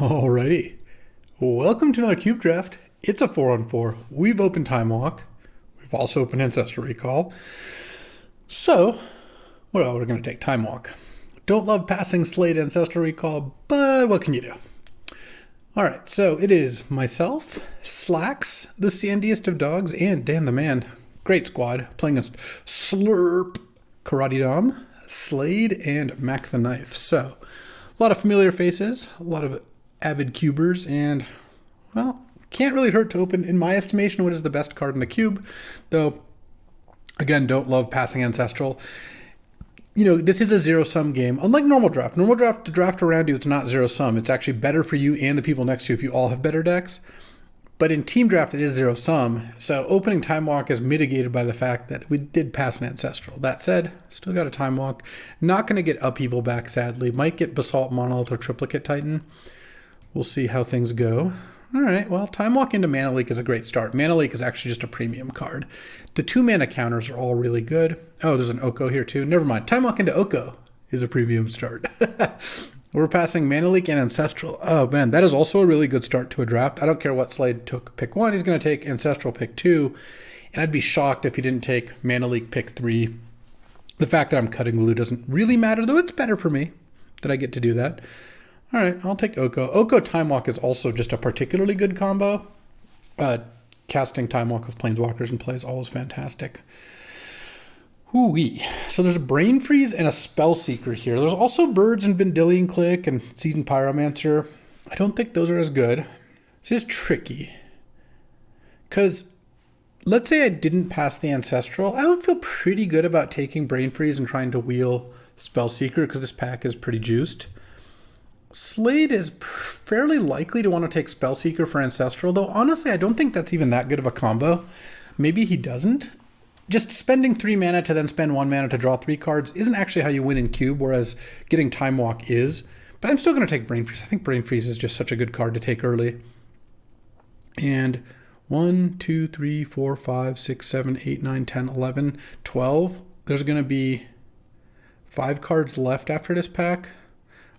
Alrighty. Welcome to another Cube Draft. It's a 4-on-4. We've opened Time Walk. We've also opened Ancestral Recall. So, well, we're going to take Time Walk. Don't love passing Slate Ancestral Recall, but what can you do? Alright, so it is myself, Slacks, the sandiest of dogs, and Dan the Man. Great squad, playing against Slurp, Karate Dom, Slade, and Mac the Knife. So, a lot of familiar faces, a lot of avid cubers, and, well, can't really hurt to open, in my estimation, what is the best card in the cube. Though, again, don't love passing Ancestral. You know, this is a zero-sum game. Unlike normal draft. Normal draft, to draft around you, it's not zero-sum. It's actually better for you and the people next to you if you all have better decks. But in team draft, it is zero-sum. So opening Time Walk is mitigated by the fact that we did pass an Ancestral. That said, still got a Time Walk. Not going to get Upheaval back, sadly. Might get Basalt Monolith or Triplicate Titan. We'll see how things go. All right, well, Time Walk into Mana Leak is a great start. Mana Leak is actually just a premium card. The 2-mana counters are all really good. Oh, there's an Oko here too. Never mind. Time Walk into Oko is a premium start. We're passing Mana Leak and Ancestral. Oh, man, that is also a really good start to a draft. I don't care what Slade took pick 1. He's going to take Ancestral pick 2. And I'd be shocked if he didn't take Mana Leak pick 3. The fact that I'm cutting blue doesn't really matter, though it's better for me that I get to do that. All right, I'll take Oko. Oko Time Walk is also just a particularly good combo. Casting Time Walk with Planeswalkers in play is always fantastic. Hoo-wee. So there's a Brain Freeze and a Spell Seeker here. There's also Birds and Vendilion Click and Seasoned Pyromancer. I don't think those are as good. This is tricky. Because let's say I didn't pass the Ancestral. I would feel pretty good about taking Brain Freeze and trying to wheel Spell Seeker because this pack is pretty juiced. Slade is fairly likely to want to take Spellseeker for Ancestral, though honestly I don't think that's even that good of a combo. Maybe he doesn't. Just spending 3 mana to then spend 1 mana to draw 3 cards isn't actually how you win in Cube, whereas getting Time Walk is. But I'm still going to take Brain Freeze. I think Brain Freeze is just such a good card to take early. And 1, 2, 3, 4, 5, 6, 7, 8, 9, 10, 11, 12. There's going to be 5 cards left after this pack.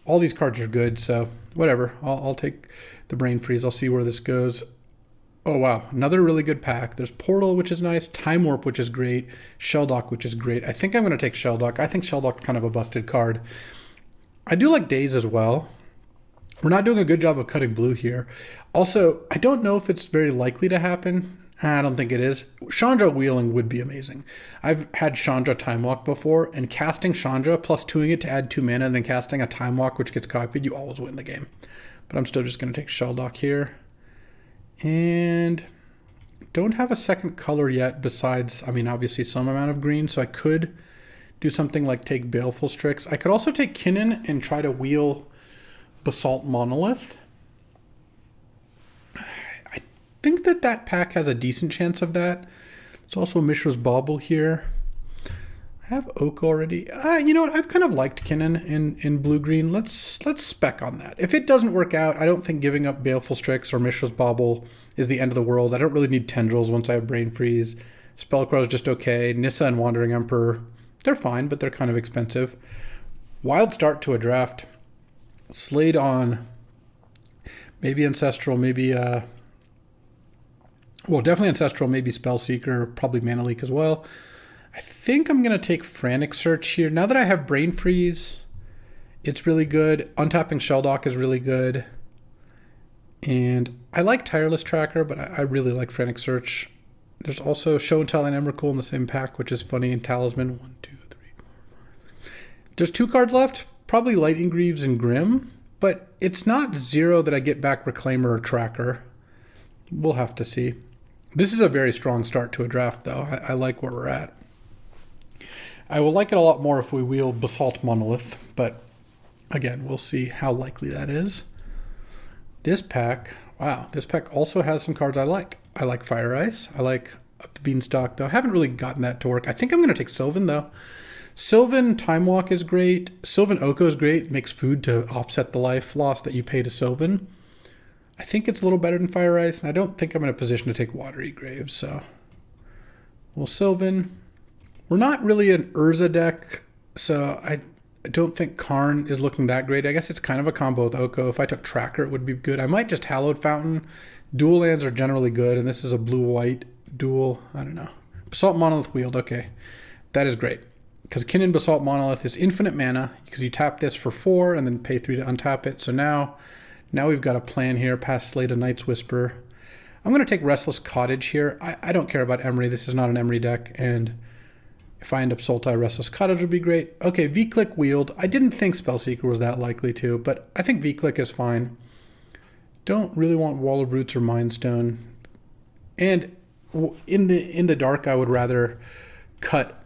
All these cards are good, so whatever. I'll take the Brain Freeze. I'll see where this goes. Oh, wow. Another really good pack. There's Portal, which is nice. Time Warp, which is great. Shelldock, which is great. I think I'm going to take Shelldock. I think Shelldock's kind of a busted card. I do like Daze as well. We're not doing a good job of cutting blue here. Also, I don't know if it's very likely to happen. I don't think it is. Chandra wheeling would be amazing. I've had Chandra Time Walk before, and casting Chandra plus 2ing it to add 2 mana and then casting a Time Walk which gets copied, you always win the game. But I'm still just going to take Shelldock here. And don't have a second color yet besides, I mean, obviously some amount of green, so I could do something like take Baleful Strix. I could also take Kitten and try to wheel Basalt Monolith. I think that pack has a decent chance of that. There's also a Mishra's Bauble here. I have Oak already. You know what? I've kind of liked Kitten in blue-green. Let's spec on that. If it doesn't work out, I don't think giving up Baleful Strix or Mishra's Bauble is the end of the world. I don't really need Tendrils once I have Brain Freeze. Spellcrow is just okay. Nissa and Wandering Emperor, they're fine, but they're kind of expensive. Wild start to a draft. Slade on maybe Ancestral, maybe... well, definitely Ancestral, maybe Spellseeker, probably Mana Leak as well. I think I'm going to take Frantic Search here. Now that I have Brain Freeze, it's really good. Untapping Shelldock is really good. And I like Tireless Tracker, but I really like Frantic Search. There's also Show and Tell and Emrakul in the same pack, which is funny, and Talisman. 1, 2, 3, 4. There's 2 cards left, probably Lightning Greaves and Grim, but it's not 0 that I get back Reclaimer or Tracker. We'll have to see. This is a very strong start to a draft, though. I like where we're at. I will like it a lot more if we wheel Basalt Monolith, but again, we'll see how likely that is. This pack, wow, this pack also has some cards I like. I like Fire Ice. I like Up the Beanstalk, though. I haven't really gotten that to work. I think I'm going to take Sylvan, though. Sylvan Time Walk is great. Sylvan Oko is great. Makes food to offset the life loss that you pay to Sylvan. I think it's a little better than Fire Ice, and I don't think I'm in a position to take Watery Graves, so... Well, Sylvan. We're not really an Urza deck, so I don't think Karn is looking that great. I guess it's kind of a combo with Oko. If I took Tracker, it would be good. I might just Hallowed Fountain. Dual lands are generally good, and this is a blue-white dual. I don't know. Basalt Monolith Wield. Okay, that is great. Because Kitten Basalt Monolith is infinite mana, because you tap this for 4 and then pay 3 to untap it. So now we've got a plan here past Slate of Night's Whisper. I'm going to take Restless Cottage here. I don't care about Emery. This is not an Emery deck, and if I end up Sultai, Restless Cottage would be great. Okay, V-Click Wield. I didn't think Spellseeker was that likely to, but I think V-Click is fine. Don't really want Wall of Roots or Mind Stone. And in the dark, I would rather cut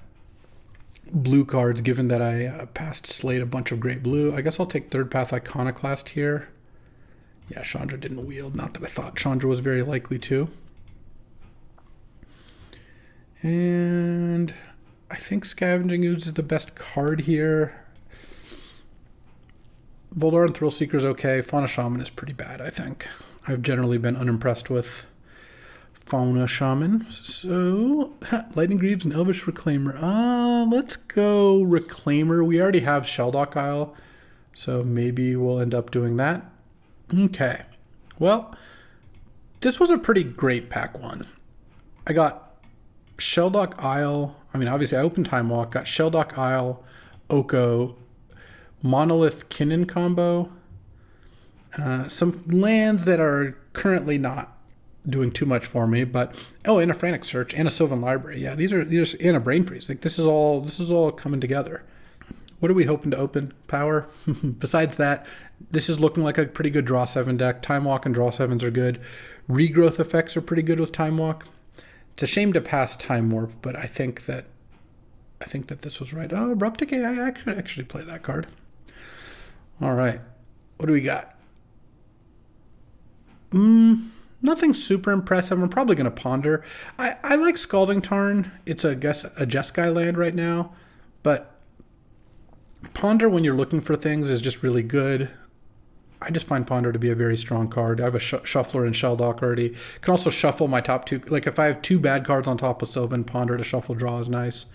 blue cards, given that I passed Slate a bunch of great blue. I guess I'll take Third Path Iconoclast here. Yeah, Chandra didn't wield. Not that I thought Chandra was very likely to. And I think Scavenging Ooze is the best card here. Voldar Thrill Seeker is okay. Fauna Shaman is pretty bad, I think. I've generally been unimpressed with Fauna Shaman. So, Lightning Greaves and Elvish Reclaimer. Let's go Reclaimer. We already have Sheldock Isle, so maybe we'll end up doing that. Okay. Well, this was a pretty great pack one. I got Sheldock Isle. I mean, obviously I opened Time Walk, got Sheldock Isle, Oko, Monolith Kitten combo, some lands that are currently not doing too much for me, but and a Frantic Search and a Sylvan Library. Yeah, these are in a Brain Freeze. Like this is all coming together. What are we hoping to open? Power. Besides that, this is looking like a pretty good Draw 7 deck. Time Walk and Draw 7s are good. Regrowth effects are pretty good with Time Walk. It's a shame to pass Time Warp, but I think that this was right. Oh, Abrupt Decay. I could actually play that card. All right. What do we got? Nothing super impressive. I'm probably going to Ponder. I like Scalding Tarn. It's a Jeskai land right now, but Ponder, when you're looking for things, is just really good. I just find Ponder to be a very strong card. I have a Shuffler and Sheldock already. Can also shuffle my top two. Like if I have 2 bad cards on top of Sylvan, Ponder to shuffle draw is nice.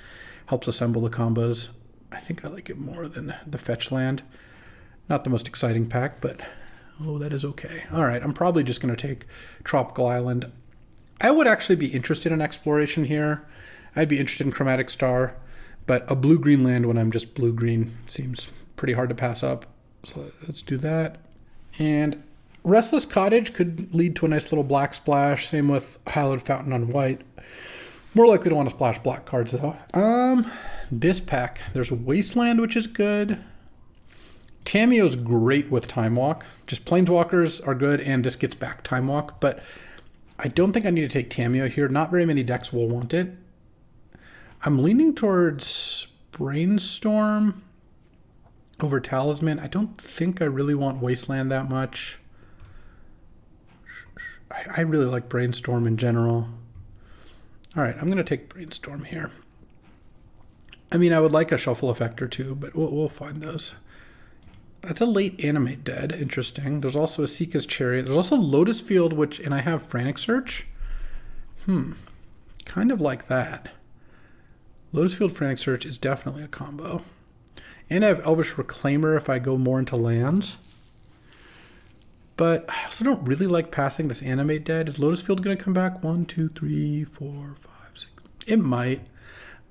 Helps assemble the combos. I think I like it more than the Fetch land. Not the most exciting pack, but that is okay. All right, I'm probably just going to take Tropical Island. I would actually be interested in Exploration here. I'd be interested in Chromatic Star. But a blue-green land when I'm just blue-green seems pretty hard to pass up. So let's do that. And Restless Cottage could lead to a nice little black splash. Same with Hallowed Fountain on white. More likely to want to splash black cards, though. This pack, there's Wasteland, which is good. Tamiyo's great with Time Walk. Just Planeswalkers are good, and this gets back Time Walk. But I don't think I need to take Tamiyo here. Not very many decks will want it. I'm leaning towards Brainstorm over Talisman. I don't think I really want Wasteland that much. I really like Brainstorm in general. All right, I'm going to take Brainstorm here. I mean, I would like a Shuffle Effect or two, but we'll find those. That's a late Animate Dead. Interesting. There's also a Sika's Chariot. There's also Lotus Field, and I have Frantic Search. Kind of like that. Lotus Field Frantic Search is definitely a combo. And I have Elvish Reclaimer if I go more into lands. But I also don't really like passing this Animate Dead. Is Lotus Field going to come back? 1, 2, 3, 4, 5, 6. It might.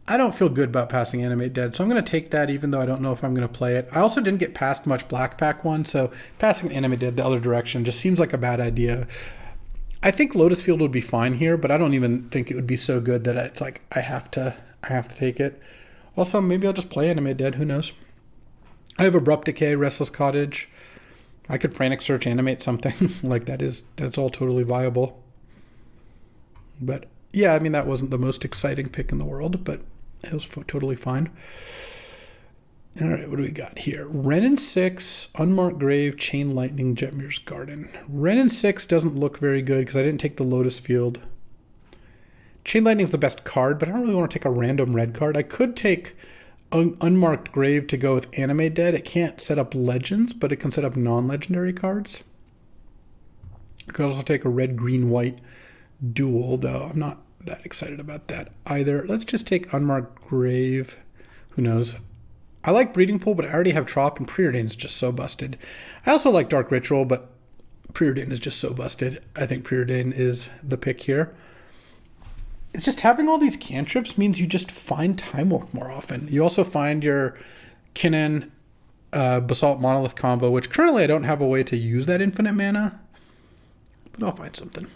I don't feel good about passing Animate Dead, so I'm going to take that even though I don't know if I'm going to play it. I also didn't get past much Black Pack one, so passing Animate Dead the other direction just seems like a bad idea. I think Lotus Field would be fine here, but I don't even think it would be so good that it's like I have to take it. Also, maybe I'll just play Animate Dead. Who knows? I have Abrupt Decay, Restless Cottage. I could Frantic Search, animate something. Like that's all totally viable. But yeah, I mean, that wasn't the most exciting pick in the world, but it was totally fine. All right, what do we got here? Wrenn 6, Unmarked Grave, Chain Lightning, Jetmir's Garden. Wrenn 6 doesn't look very good because I didn't take the Lotus Field. Chain Lightning is the best card, but I don't really want to take a random red card. I could take Unmarked Grave to go with Animate Dead. It can't set up legends, but it can set up non-legendary cards. I could also take a red-green-white duel, though I'm not that excited about that either. Let's just take Unmarked Grave. Who knows? I like Breeding Pool, but I already have Trop, and Preordain is just so busted. I also like Dark Ritual, but Preordain is just so busted. I think Preordain is the pick here. It's just having all these cantrips means you just find Time Walk more often. You also find your Kitten Basalt Monolith combo, which currently I don't have a way to use that infinite mana, but I'll find something.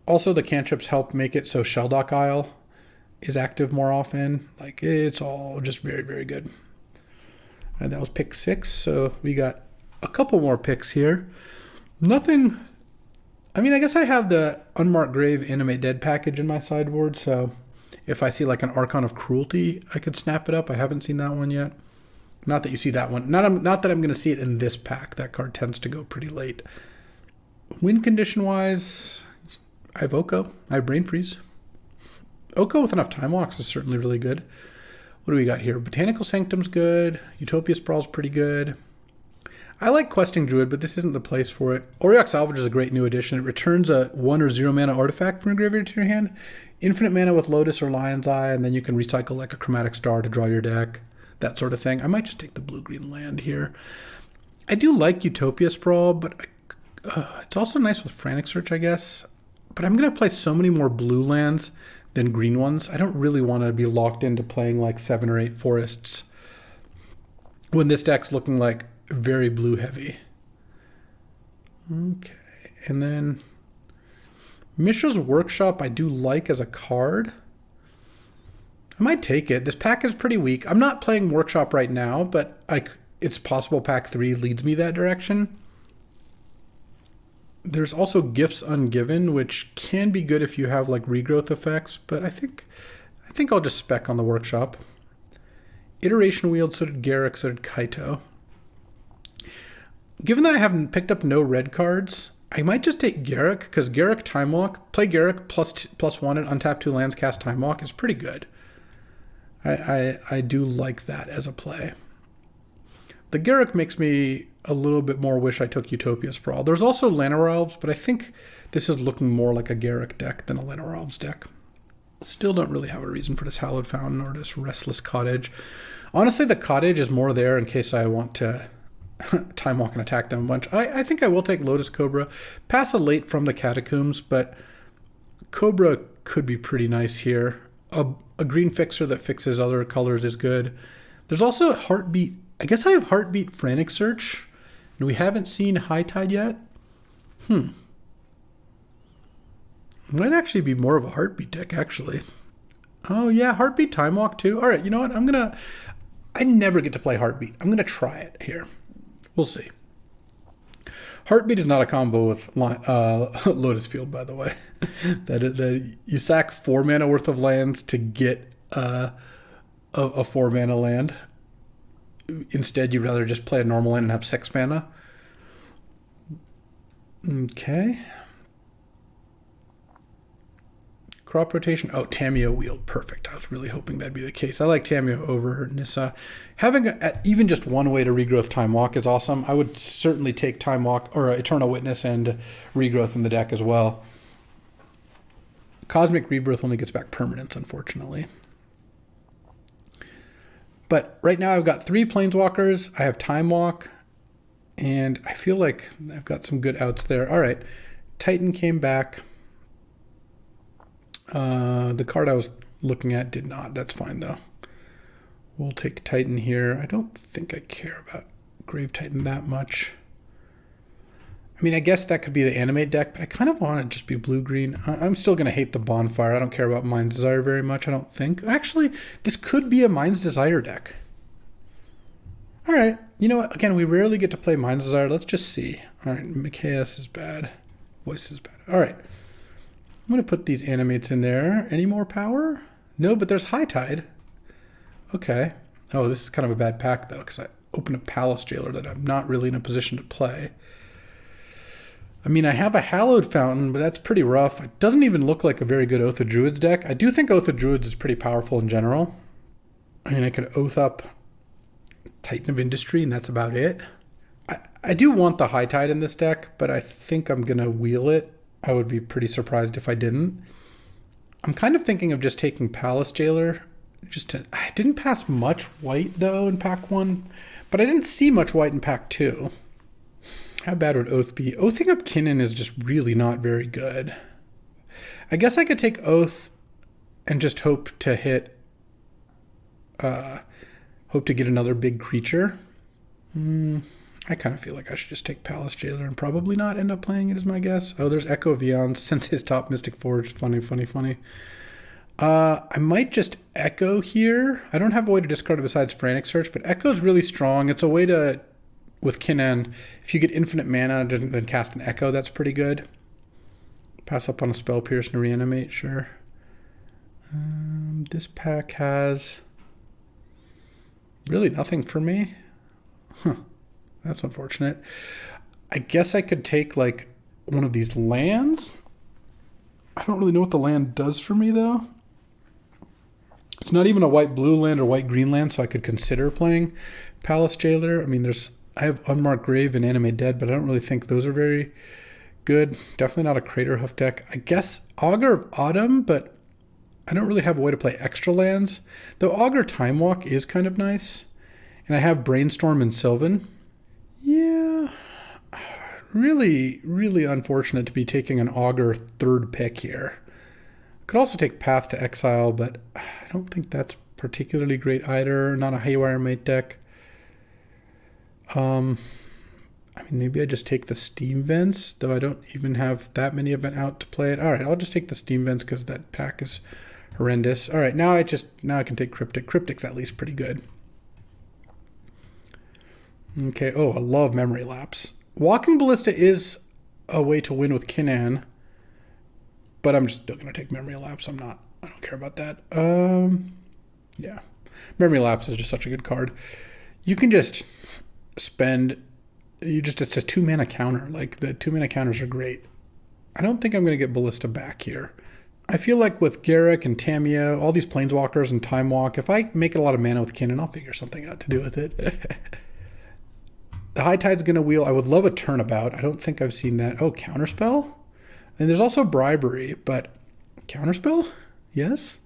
Also, the cantrips help make it so Shelldock Isle is active more often. Like, it's all just very, very good. And that was pick 6, so we got a couple more picks here. Nothing... I mean, I guess I have the Unmarked Grave Animate Dead package in my sideboard, so if I see like an Archon of Cruelty, I could snap it up. I haven't seen that one yet. Not that you see that one. Not that I'm going to see it in this pack. That card tends to go pretty late. Win condition-wise, I have Oko. I have Brain Freeze. Oko with enough Time Walks is certainly really good. What do we got here? Botanical Sanctum's good. Utopia Sprawl's pretty good. I like Questing Druid, but this isn't the place for it. Auriok Salvage is a great new addition. It returns a 1 or 0 mana artifact from your graveyard to your hand. Infinite mana with Lotus or Lion's Eye, and then you can recycle like a Chromatic Star to draw your deck. That sort of thing. I might just take the blue-green land here. I do like Utopia Sprawl, but it's also nice with Frantic Search, I guess. But I'm going to play so many more blue lands than green ones. I don't really want to be locked into playing like 7 or 8 forests when this deck's looking like very blue heavy. Okay, and then Mishra's Workshop I do like as a card. I might take it. This pack is pretty weak. I'm not playing Workshop right now, but it's possible pack 3 leads me that direction. There's also Gifts Ungiven, which can be good if you have like regrowth effects, but I think I'll just spec on the Workshop. Iteration Wield, so did Garruk, so did Kaito. Given that I haven't picked up no red cards, I might just take Garruk, because Garruk Time Walk, play Garruk +1 and untap 2 lands, cast Time Walk is pretty good. I do like that as a play. The Garruk makes me a little bit more wish I took Utopia Sprawl. There's also Llanowar Elves, but I think this is looking more like a Garruk deck than a Llanowar Elves deck. Still don't really have a reason for this Hallowed Fountain or this Restless Cottage. Honestly, the Cottage is more there in case I want to Time Walk and attack them a bunch. I think I will take Lotus Cobra. Pass a late from the Catacombs, but Cobra could be pretty nice here. A green fixer that fixes other colors is good. There's also Heartbeat. I guess I have Heartbeat Frantic Search. And we haven't seen High Tide yet. Might actually be more of a Heartbeat deck, actually. Oh, yeah, Heartbeat Time Walk, too. All right, you know what? I never get to play Heartbeat. I'm going to try it here. We'll see. Heartbeat is not a combo with Lotus Field, by the way. that you sack 4 mana worth of lands to get a 4 mana land. Instead, you'd rather just play a normal land and have 6 mana. Okay. Crop rotation. Oh, Tamiyo Wield. Perfect. I was really hoping that'd be the case. I like Tamiyo over Nissa. Having even just one way to regrowth Time Walk is awesome. I would certainly take Time Walk or Eternal Witness and regrowth in the deck as well. Cosmic Rebirth only gets back permanence, unfortunately. But right now I've got 3 Planeswalkers. I have Time Walk. And I feel like I've got some good outs there. All right. Titan came back. The card I was looking at did not. That's fine, though. We'll take Titan here. I don't think I care about Grave Titan that much. I mean, I guess that could be the Animate deck, but I kind of want to just be blue-green. I'm still going to hate the Bonfire. I don't care about Mind's Desire very much, I don't think. Actually, this could be a Mind's Desire deck. All right. You know what? Again, we rarely get to play Mind's Desire. Let's just see. All right. Micaeus is bad. Voice is bad. All right. I'm going to put these Animates in there. Any more power? No, but there's High Tide. Okay. Oh, this is kind of a bad pack, though, because I opened a Palace Jailer that I'm not really in a position to play. I mean, I have a Hallowed Fountain, but that's pretty rough. It doesn't even look like a very good Oath of Druids deck. I do think Oath of Druids is pretty powerful in general. I mean, I could Oath up Titan of Industry, and that's about it. I do want the High Tide in this deck, but I think I'm going to wheel it. I would be pretty surprised if I didn't. I'm kind of thinking of just taking Palace Jailer I didn't pass much white, though, in pack 1. But I didn't see much white in pack 2. How bad would Oath be? Oathing up Kitten is just really not very good. I guess I could take Oath and just hope to hit... hope to get another big creature. I kind of feel like I should just take Palace Jailer and probably not end up playing it, is my guess. Oh, there's Echo Vions since his top Mystic Forge. Funny. I might just Echo here. I don't have a way to discard it besides Frantic Search, but Echo's really strong. It's a way to, with Kitten, if you get infinite mana, then cast an Echo, that's pretty good. Pass up on a Spell Pierce and Reanimate, sure. This pack has really nothing for me. Huh. That's unfortunate. I guess I could take, like, one of these lands. I don't really know what the land does for me, though. It's not even a white-blue land or white-green land, so I could consider playing Palace Jailer. I mean, I have Unmarked Grave and Animate Dead, but I don't really think those are very good. Definitely not a Crater Hoof deck. I guess Augur of Autumn, but I don't really have a way to play extra lands. Though Augur Time Walk is kind of nice. And I have Brainstorm and Sylvan. Yeah, really, really unfortunate to be taking an Augur third pick here. Could also take Path to Exile, but I don't think that's particularly great either. Not a Haywire Mate deck. I mean, maybe I just take the Steam Vents, though I don't even have that many of them out to play it. All right, I'll just take the Steam Vents because that pack is horrendous. All right, now I can take Cryptic. Cryptic's at least pretty good. Okay, oh, I love Memory Lapse. Walking Ballista is a way to win with Kinnan, but I'm still going to take Memory Lapse. I don't care about that. Yeah. Memory Lapse is just such a good card. You can just spend, it's a 2-mana counter. Like, the 2-mana counters are great. I don't think I'm going to get Ballista back here. I feel like with Garruk and Tamiya, all these Planeswalkers and Time Walk, if I make a lot of mana with Kinnan, I'll figure something out to do with it. The High Tide's going to wheel. I would love a Turnabout. I don't think I've seen that. Oh, Counterspell? And there's also Bribery, but Counterspell? Yes?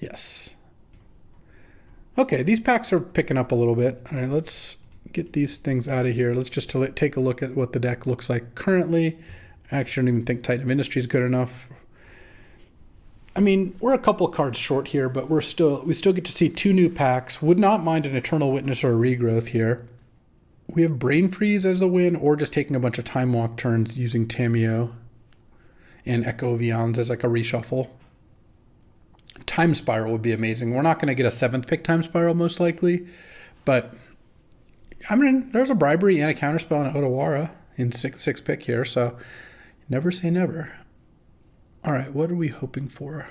Yes. Okay, these packs are picking up a little bit. All right, let's get these things out of here. Let's just take a look at what the deck looks like currently. Actually, I don't even think Titan of Industry is good enough. I mean, we're a couple cards short here, but we still get to see 2 new packs. Would not mind an Eternal Witness or a Regrowth here. We have Brain Freeze as a win, or just taking a bunch of Time Walk turns using Tamiyo and Echo Vions as like a reshuffle. Time Spiral would be amazing. We're not going to get a 7th pick Time Spiral most likely, but I mean, there's a Bribery and a Counterspell and Otawara in 6th pick here, so never say never. All right, what are we hoping for?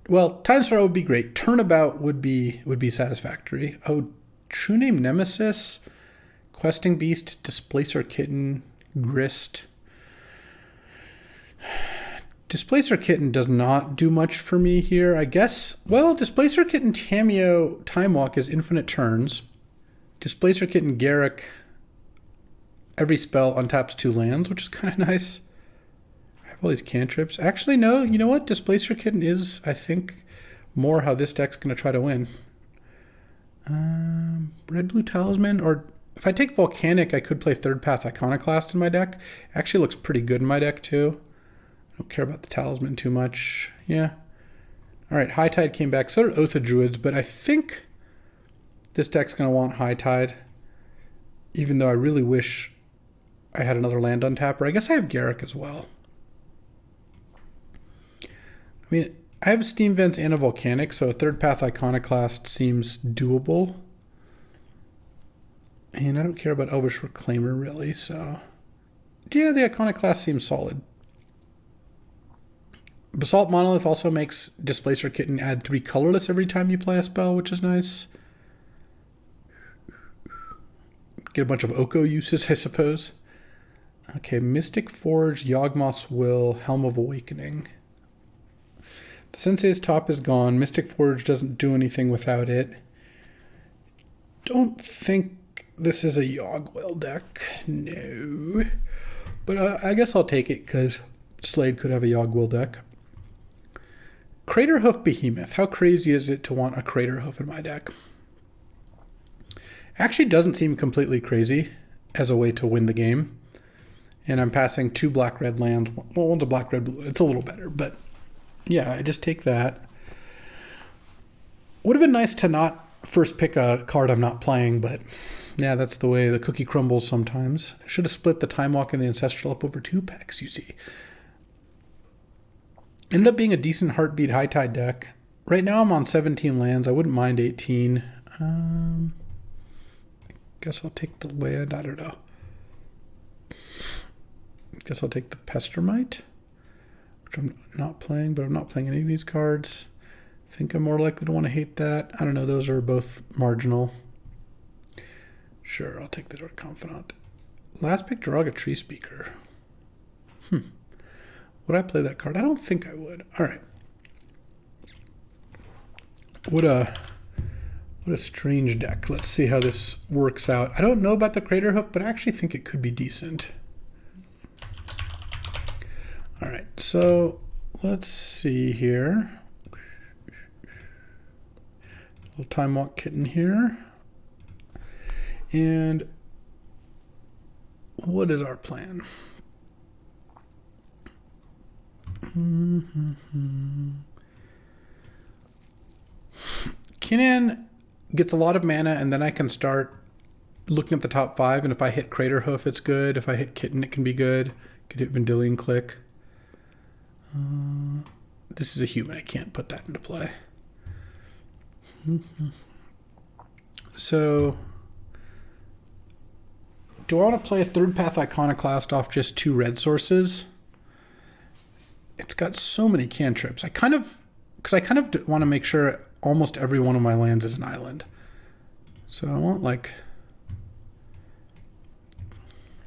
Well, Time Spiral would be great. Turnabout would be satisfactory. Oh, True Name Nemesis, Questing Beast, Displacer Kitten, Grist. Displacer Kitten does not do much for me here. I guess, well, Displacer Kitten Tamiyo Time Walk is infinite turns. Displacer Kitten Garruk, every spell untaps 2 lands, which is kind of nice. I have all these cantrips. Actually, no, you know what? Displacer Kitten is, I think, more how this deck's going to try to win. Red-Blue Talisman, or if I take Volcanic, I could play Third Path Iconoclast in my deck. Actually looks pretty good in my deck, too. I don't care about the Talisman too much. Yeah. All right, High Tide came back. So did Oath of Druids, but I think this deck's going to want High Tide, even though I really wish I had another land on tap. Or I guess I have Garruk as well. I mean, I have Steam Vents and a Volcanic, so a Third Path Iconoclast seems doable. And I don't care about Elvish Reclaimer, really, so... yeah, the Iconoclast seems solid. Basalt Monolith also makes Displacer Kitten add 3 colorless every time you play a spell, which is nice. Get a bunch of Oko uses, I suppose. Okay, Mystic Forge, Yawgmoth's Will, Helm of Awakening. The Sensei's Top is gone. Mystic Forge doesn't do anything without it. Don't think this is a Yawgwill deck. No. But I guess I'll take it because Slade could have a Yawgwill deck. Crater Hoof Behemoth. How crazy is it to want a Crater Hoof in my deck? Actually doesn't seem completely crazy as a way to win the game. And I'm passing 2 black-red lands. Well, one's a black-red-blue. It's a little better, but yeah, I just take that. Would have been nice to not first pick a card I'm not playing, but yeah, that's the way the cookie crumbles sometimes. I should have split the Time Walk and the Ancestral up over 2 packs, you see. Ended up being a decent Heartbeat High Tide deck. Right now I'm on 17 lands. I wouldn't mind 18. Guess I'll take the land. I don't know. Guess I'll take the Pestermite, which I'm not playing, but I'm not playing any of these cards. I think I'm more likely to want to hate that. I don't know. Those are both marginal. Sure, I'll take the Dark Confidant. Last pick, Draga Tree Speaker. Would I play that card? I don't think I would. All right. What a strange deck. Let's see how this works out. I don't know about the Crater Hoof, but I actually think it could be decent. All right, so let's see here. Little Time Walk Kitten here. And what is our plan? Kitten gets a lot of mana, and then I can start looking at the top 5, and if I hit Crater Hoof, it's good. If I hit Kitten, it can be good. Could hit Vendilion Click. This is a human. I can't put that into play. So, do I want to play a Third Path Iconoclast off just 2 red sources? It's got so many cantrips. I kind of want to make sure almost every one of my lands is an island. So I want, like,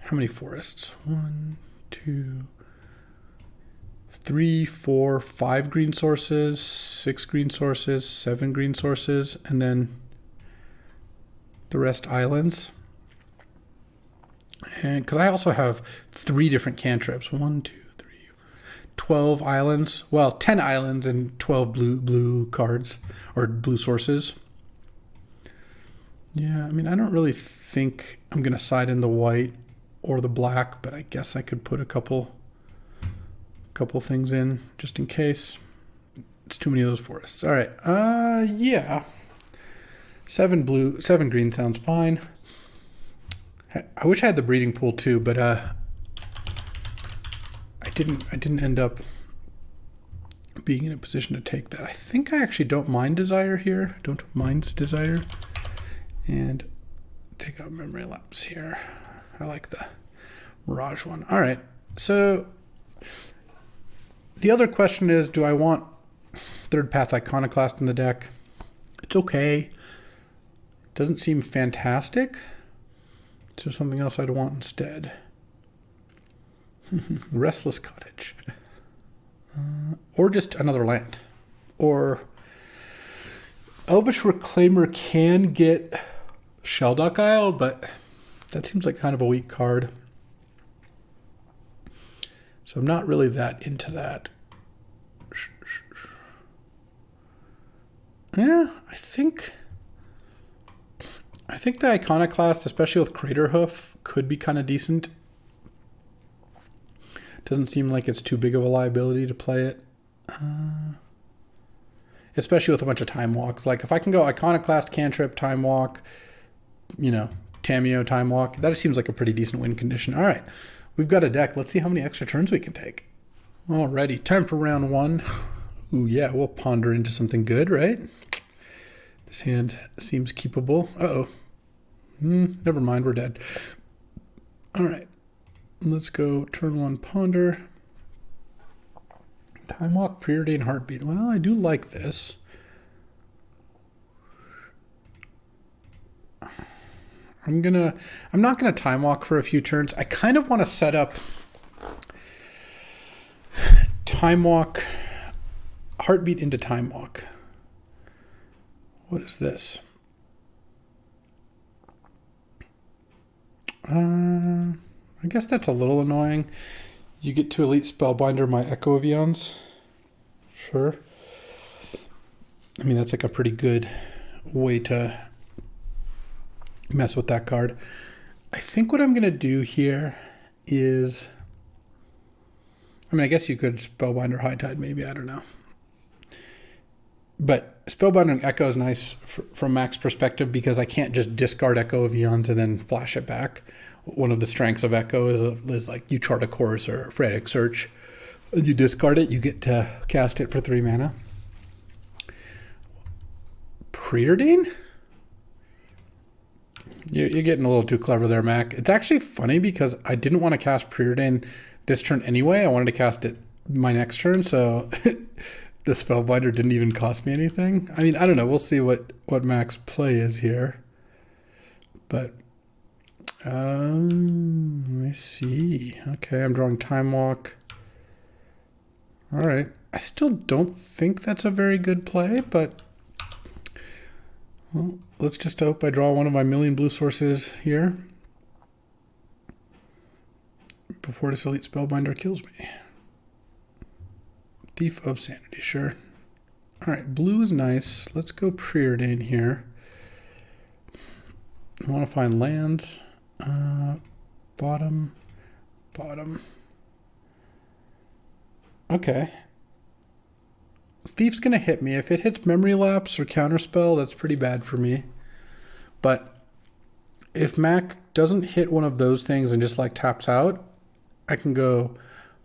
how many forests? 1, 2, 3, 4, 5 green sources, 6 green sources, 7 green sources, and then the rest islands. And because I also have 3 different cantrips. 1, 2, 3, 12 islands. Well, 10 islands and 12 blue cards or blue sources. Yeah, I mean, I don't really think I'm going to side in the white or the black, but I guess I could put a couple things in just in case. It's too many of those forests. All right. Yeah. 7 green sounds fine. I wish I had the breeding pool too, but I didn't end up being in a position to take that. I think I actually don't mind Desire here. Don't mind Desire. And take out Memory Lapse here. I like the Mirage one. All right. So the other question is, do I want Third Path Iconoclast in the deck? It's okay. Doesn't seem fantastic. Is there something else I'd want instead? Restless Cottage. Or just another land. Or Elvish Reclaimer can get Sheldock Isle, but that seems like kind of a weak card. So I'm not really that into that. Yeah, I think the Iconoclast, especially with Crater Hoof, could be kind of decent. Doesn't seem like it's too big of a liability to play it. Especially with a bunch of Time Walks. Like, if I can go Iconoclast, Cantrip, Time Walk, Tameo, Time Walk, that seems like a pretty decent win condition. All right, we've got a deck. Let's see how many extra turns we can take. Alrighty, time for round 1. Ooh, yeah, we'll ponder into something good, right? This hand seems keepable. Uh-oh. Never mind, we're dead. All right, let's go turn 1 ponder. Time Walk, Preordained Heartbeat. Well, I do like this. I'm not gonna Time Walk for a few turns. I kind of want to set up Time Walk, Heartbeat into Time Walk. What is this? I guess that's a little annoying. You get to Elite Spellbinder my Echo of Eons. Sure. I mean, that's like a pretty good way to mess with that card. I think what I'm going to do here is, I mean, I guess you could Spellbinder High Tide, maybe, I don't know. But Spellbinder and Echo is nice from Mac's perspective because I can't just discard Echo of Eons and then flash it back. One of the strengths of Echo is like you chart a course or a Frantic Search. You discard it, you get to cast it for 3 mana. Preordain? You're getting a little too clever there, Mac. It's actually funny because I didn't want to cast Preordain this turn anyway. I wanted to cast it my next turn, so the Spellbinder didn't even cost me anything. I mean, I don't know. We'll see what Mac's play is here. But, I see. Okay, I'm drawing Time Walk. All right. I still don't think that's a very good play, but well, let's just hope I draw one of my million blue sources here before this Elite Spellbinder kills me. Thief of Sanity, sure. All right, blue is nice. Let's go Preordain here. I want to find lands. Bottom. Okay. Thief's going to hit me. If it hits Memory Lapse or Counterspell, that's pretty bad for me. But if Mac doesn't hit one of those things and just like taps out, I can go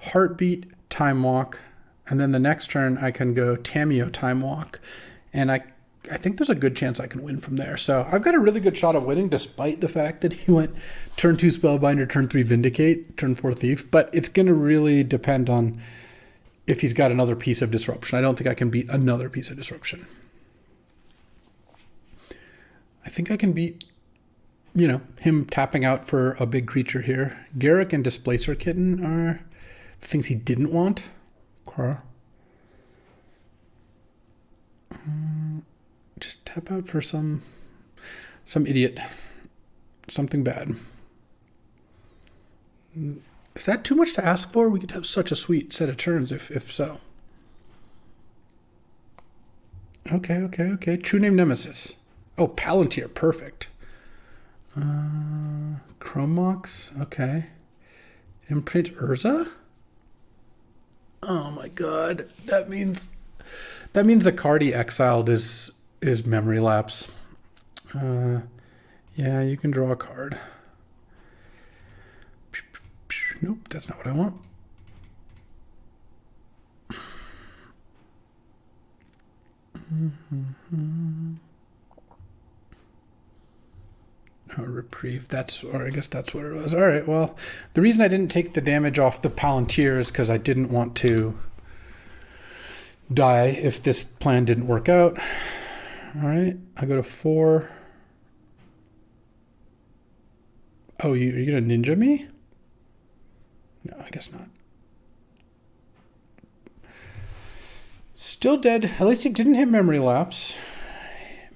Heartbeat, Time Walk, and then the next turn I can go Tamiyo, Time Walk. And I think there's a good chance I can win from there. So I've got a really good shot at winning despite the fact that he went turn 2 Spellbinder, turn 3 Vindicate, turn 4 Thief. But it's going to really depend on if he's got another piece of disruption. I don't think I can beat another piece of disruption. I think I can beat, him tapping out for a big creature here. Garruk and Displacer Kitten are the things he didn't want. Okay. Just tap out for some idiot. Something bad. Is that too much to ask for? We could have such a sweet set of turns if so. Okay. True Name Nemesis. Oh, Palantir. Perfect. Chromox. Okay. Imprint Urza? Oh my god. That means the card he exiled is Memory Lapse. Yeah, you can draw a card. Nope, that's not what I want. Oh, reprieve. I guess that's what it was. All right, well, the reason I didn't take the damage off the Palantir is because I didn't want to die if this plan didn't work out. All right, I go to 4. Oh, you're going to ninja me? No, I guess not. Still dead. At least it didn't hit Memory Lapse.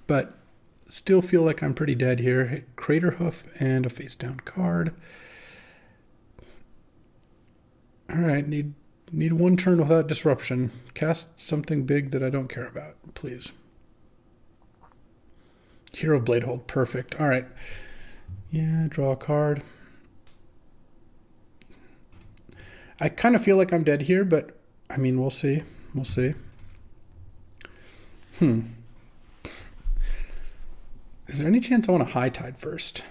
But still feel like I'm pretty dead here. Hit Crater Hoof and a face down card. All right, need one turn without disruption. Cast something big that I don't care about, please. Hero Bladehold, perfect. All right. Yeah, draw a card. I kind of feel like I'm dead here, but I mean, we'll see. We'll see. Is there any chance I want to High Tide first?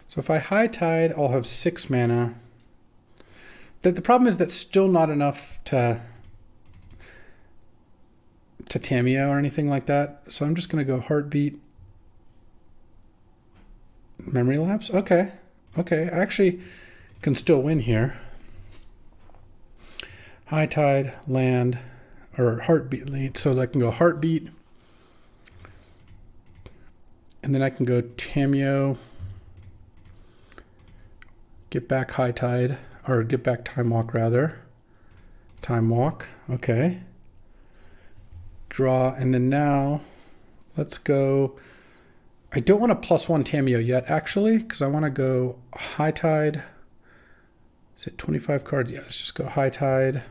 So if I High Tide, I'll have 6 mana. The problem is that's still not enough to Tamiyo or anything like that. So I'm just going to go Heartbeat. Memory Lapse? Okay. I actually can still win here. High Tide, land, or Heartbeat lead. So I can go Heartbeat. And then I can go Tamiyo. Get back High Tide, or get back Time Walk rather. Time Walk, okay. Draw, and then now let's go. I don't want to +1 Tamiyo yet, actually, because I want to go High Tide. Is it 25 cards? Yeah, let's just go High Tide.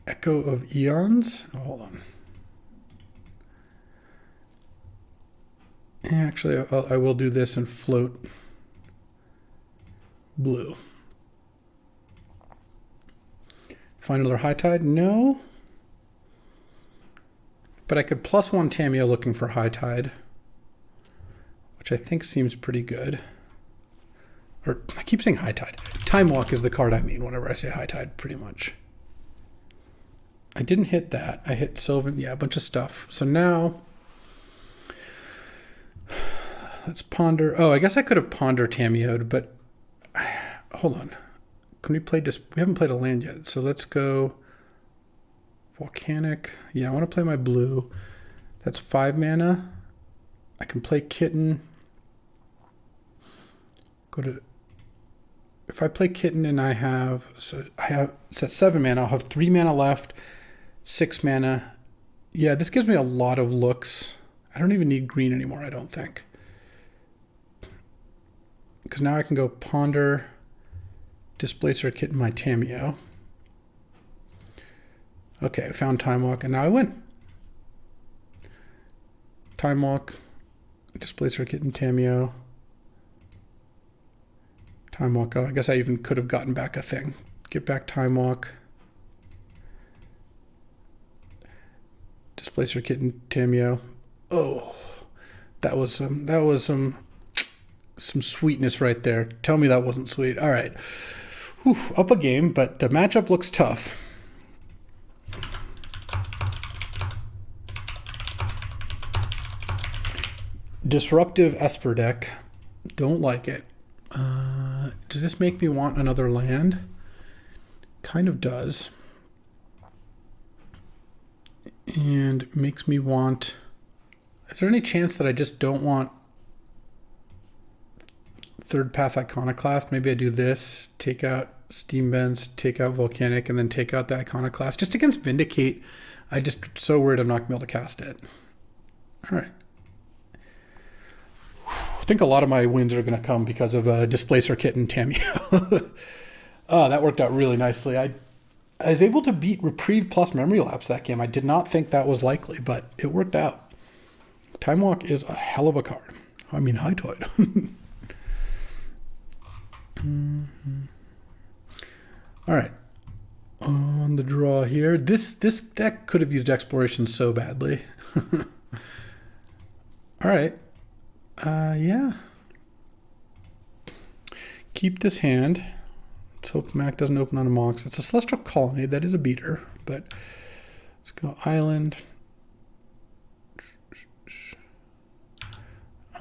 Echo of Eons. Oh, hold on. Actually, I will do this and float blue. Find another high tide? No. But I could +1 Tamiyo looking for high tide, which I think seems pretty good. Or I keep saying high tide. Time Walk is the card I mean whenever I say high tide, pretty much. I didn't hit that. I hit Sylvan. Yeah, a bunch of stuff. So now let's ponder. Oh, I guess I could have Ponder Tamiyo'd, but hold on. Can we play this? We haven't played a land yet. So let's go Volcanic. Yeah, I want to play my blue. That's 5 mana. I can play Kitten. Go to. If I play Kitten and I have, so I have, it's at 7 mana, I'll have 3 mana left, 6 mana. Yeah, this gives me a lot of looks. I don't even need green anymore, I don't think. Because now I can go Ponder, Displacer, Kitten, my Tamiyo. Okay, I found Time Walk, and now I win. Time Walk, Displacer, Kitten, Tamiyo. Time Walk. Oh, I guess I even could have gotten back a thing. Get back Time Walk. Displacer, Kitten, Tamiyo. Oh, that was some sweetness right there. Tell me that wasn't sweet. All right. Whew, up a game, but the matchup looks tough. Disruptive Esper deck. Don't like it. Does this make me want another land? Kind of does. And makes me want... Is there any chance that I just don't want Third Path Iconoclast? Maybe I do this, take out Steam Bends, take out Volcanic, and then take out the Iconoclast. Just against Vindicate, I just so worried I'm not going to be able to cast it. All right. I think a lot of my wins are going to come because of Displacer, Kitten, Tamiyo. Oh, that worked out really nicely. I was able to beat Reprieve plus Memory Lapse that game. I did not think that was likely, but it worked out. Time Walk is a hell of a card. I mean, high tide. All right. On the draw here. This deck could have used Exploration so badly. All right. Yeah. Keep this hand. Let's hope Mac doesn't open on a Mox. It's a Celestial Colonnade. That is a beater. But let's go Island.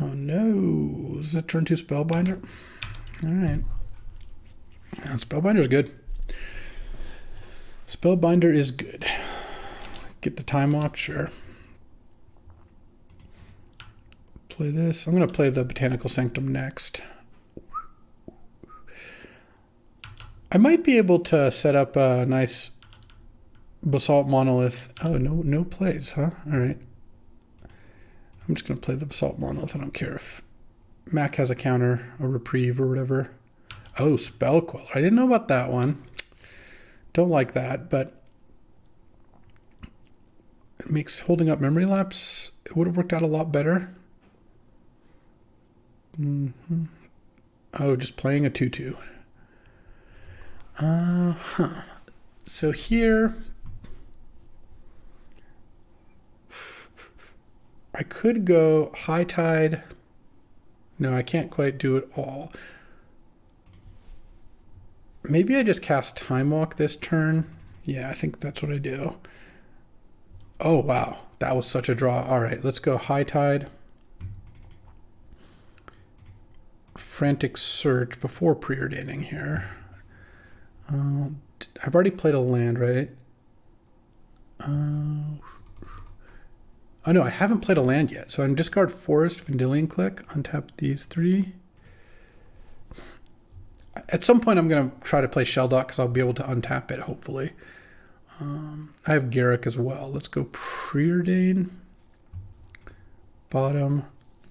Oh no. Is it turn 2 Spellbinder? All right. Yeah, Spellbinder is good. Spellbinder is good. Get the Time Walk, sure. Play this. I'm going to play the Botanical Sanctum next. I might be able to set up a nice Basalt Monolith. Oh, no plays, huh? All right. I'm just going to play the Basalt Monolith. I don't care if Mac has a counter, a reprieve, or whatever. Oh, Spell Queller. I didn't know about that one. Don't like that, but it makes holding up Memory Lapse, it would have worked out a lot better. Oh, just playing a 2/2. So here, I could go High Tide. No, I can't quite do it all. Maybe I just cast Time Walk this turn. Yeah, I think that's what I do. Oh, wow. That was such a draw. All right, let's go High Tide. Frantic Search before preordaining here. I've already played a land, right? Oh no, I haven't played a land yet. So I'm discard Forest, Vendilion Click, untap these 3. At some point I'm going to try to play Shelldock because I'll be able to untap it, hopefully. I have Garrick as well. Let's go Preordain. Bottom.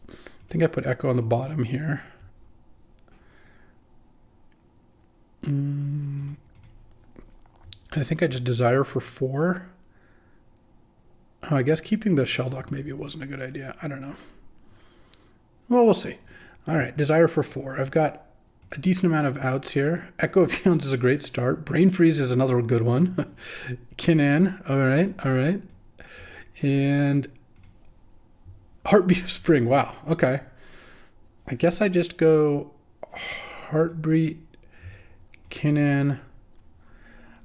I think I put Echo on the bottom here. I I think I just Desire for 4. Oh, I guess keeping the Shelldock maybe it wasn't a good idea. I don't know. Well, we'll see. All right, Desire for 4. I've got a decent amount of outs here. Echo of Eons is a great start. Brain Freeze is another good one. Kitten. All right. And Heartbeat of Spring. Wow. Okay. I guess I just go Heartbeat, Kitten.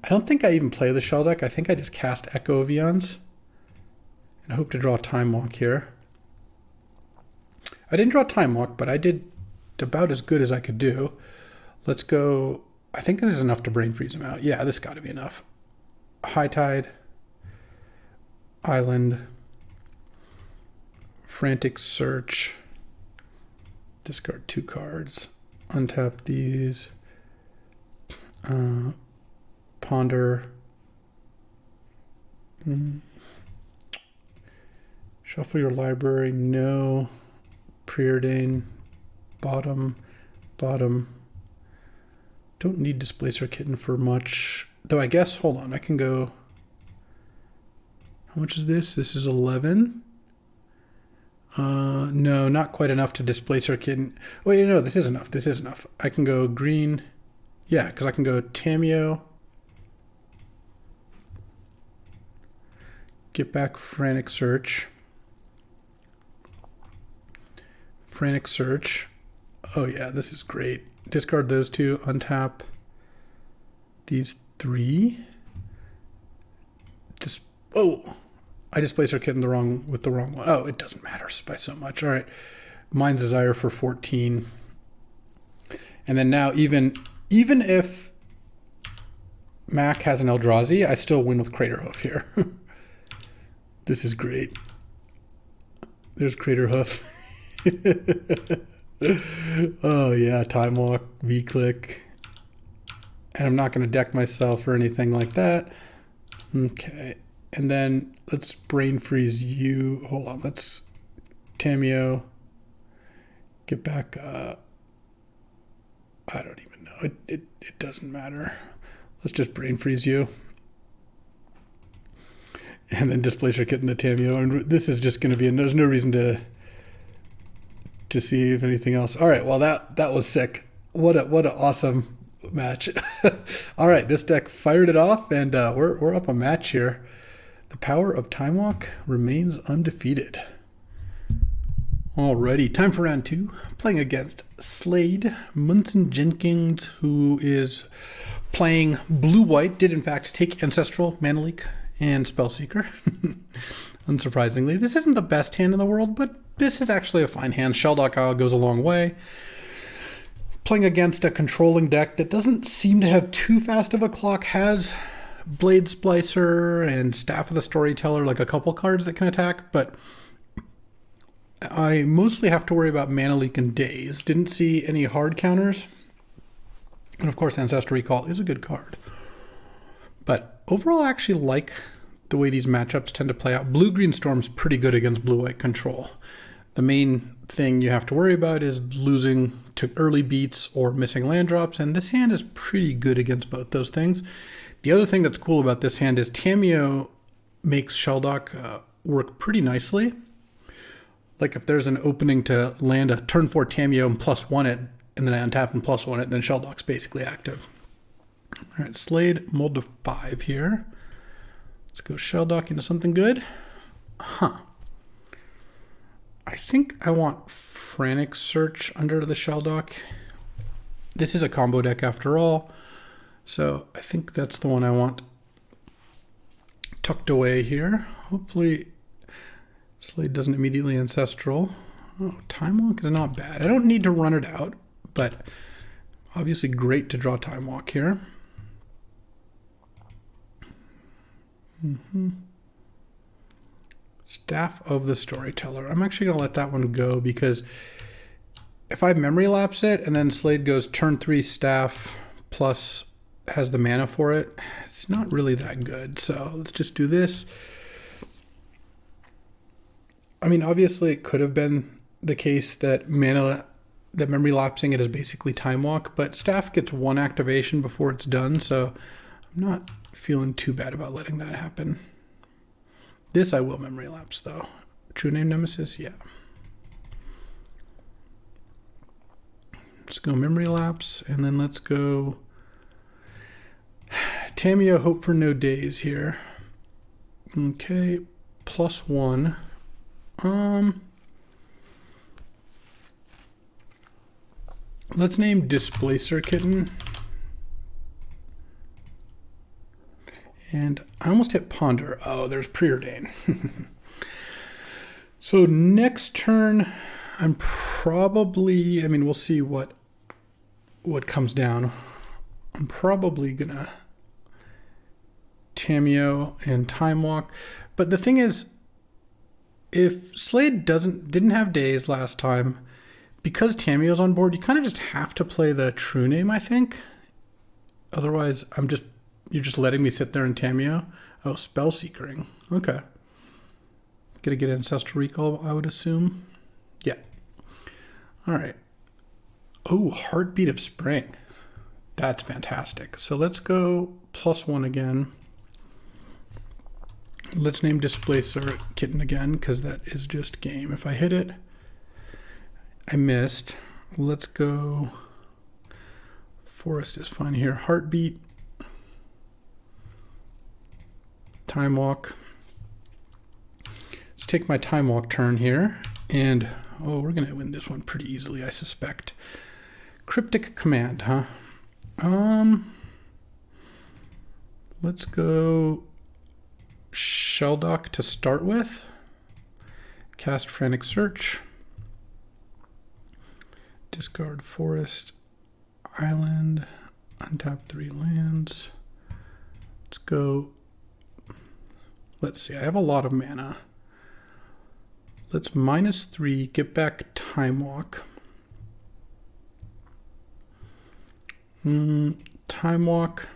I don't think I even play the Shell deck. I think I just cast Echo of Eons and hope to draw Time Walk here. I didn't draw Time Walk, but I did about as good as I could do. Let's go. I think this is enough to Brain Freeze him out. Yeah, this got to be enough. High Tide, Island, Frantic Search, discard 2 cards, untap these, Ponder, shuffle your library, no, Preordain, bottom. Don't need Displacer Kitten for much, though I guess, hold on, I can go, how much is this? This is 11. No, not quite enough to Displacer Kitten. Wait, no, this is enough. I can go green. Yeah, because I can go Tameo. Get back Frantic Search. Oh yeah, this is great. Discard those 2, untap these 3. I Displacer Kitten with the wrong one. Oh, it doesn't matter by so much. All right. Mind's Desire for 14. And then now even if Mac has an Eldrazi, I still win with Craterhoof here. This is great. There's Craterhoof. Oh yeah, Time Walk, V-Click. And I'm not going to deck myself or anything like that. Okay. And then let's Brain Freeze you. Hold on, let's Tameo. Get back, I don't even know. It doesn't matter. Let's just Brain Freeze you. And then Displacer Kitten the Tameo. And this is just going to be, there's no reason to see if anything else. All right, well, that was sick. What an awesome match. All right, this deck fired it off, and we're up a match here. The power of Time Walk remains undefeated. Alrighty, time for round 2. Playing against Slade Munson Jenkins, who is playing blue-white. Did in fact take Ancestral, Mana Leak, and Spellseeker. Unsurprisingly, this isn't the best hand in the world, but this is actually a fine hand. Shelldock goes a long way. Playing against a controlling deck that doesn't seem to have too fast of a clock, has Blade Splicer and Staff of the Storyteller, like a couple cards that can attack, but I mostly have to worry about Mana Leak and Daze. Didn't see any hard counters. And of course, Ancestral Recall is a good card. But overall, I actually like the way these matchups tend to play out. Blue-Green Storm's pretty good against blue-white control. The main thing you have to worry about is losing to early beats or missing land drops, and this hand is pretty good against both those things. The other thing that's cool about this hand is Tameo makes Shelldock work pretty nicely. Like if there's an opening to land a turn 4 Tameo and +1 it, and then I untap and +1 it, then Shelldock's basically active. All right, Slade mold to 5 here. Let's go Shelldock into something good. I think I want Frantic Search under the Shelldock. This is a combo deck after all, so I think that's the one I want tucked away here. Hopefully Slade doesn't immediately Ancestral. Oh, Time Walk is not bad. I don't need to run it out, but obviously great to draw Time Walk here. Staff of the Storyteller. I'm actually going to let that one go because if I memory lapse it and then Slade goes turn 3 Staff plus has the mana for it, it's not really that good. So let's just do this. I mean, obviously it could have been the case that memory lapsing it is basically Time Walk, but Staff gets 1 activation before it's done, so I'm not feeling too bad about letting that happen. This I will memory lapse though. True name Nemesis, yeah. Let's go memory lapse, and then let's go Tamio, hope for no days here. Okay, +1. Let's name Displacer Kitten. And I almost hit Ponder. Oh, there's Preordain. So next turn, I'm probably, I mean, we'll see what comes down. I'm probably gonna Tamio and Time Walk. But the thing is, if Slade didn't have days last time, because Tamio's on board, you kind of just have to play the true name, I think. Otherwise, you're just letting me sit there in Tamio. Oh, Spell Seekering. Okay. Gonna get Ancestral Recall, I would assume. Yeah. All right. Oh, Heartbeat of Spring. That's fantastic. So let's go +1 again. Let's name Displacer Kitten again, because that is just game. If I hit it, I missed. Let's go. Forest is fine here. Heartbeat. Time Walk. Let's take my Time Walk turn here. And, oh, we're going to win this one pretty easily, I suspect. Cryptic Command, huh? Let's go Shelldock to start with. Cast Frantic Search. Discard Forest, Island, untap 3 lands. Let's go. Let's see, I have a lot of mana. Let's -3, get back Time Walk. Time Walk.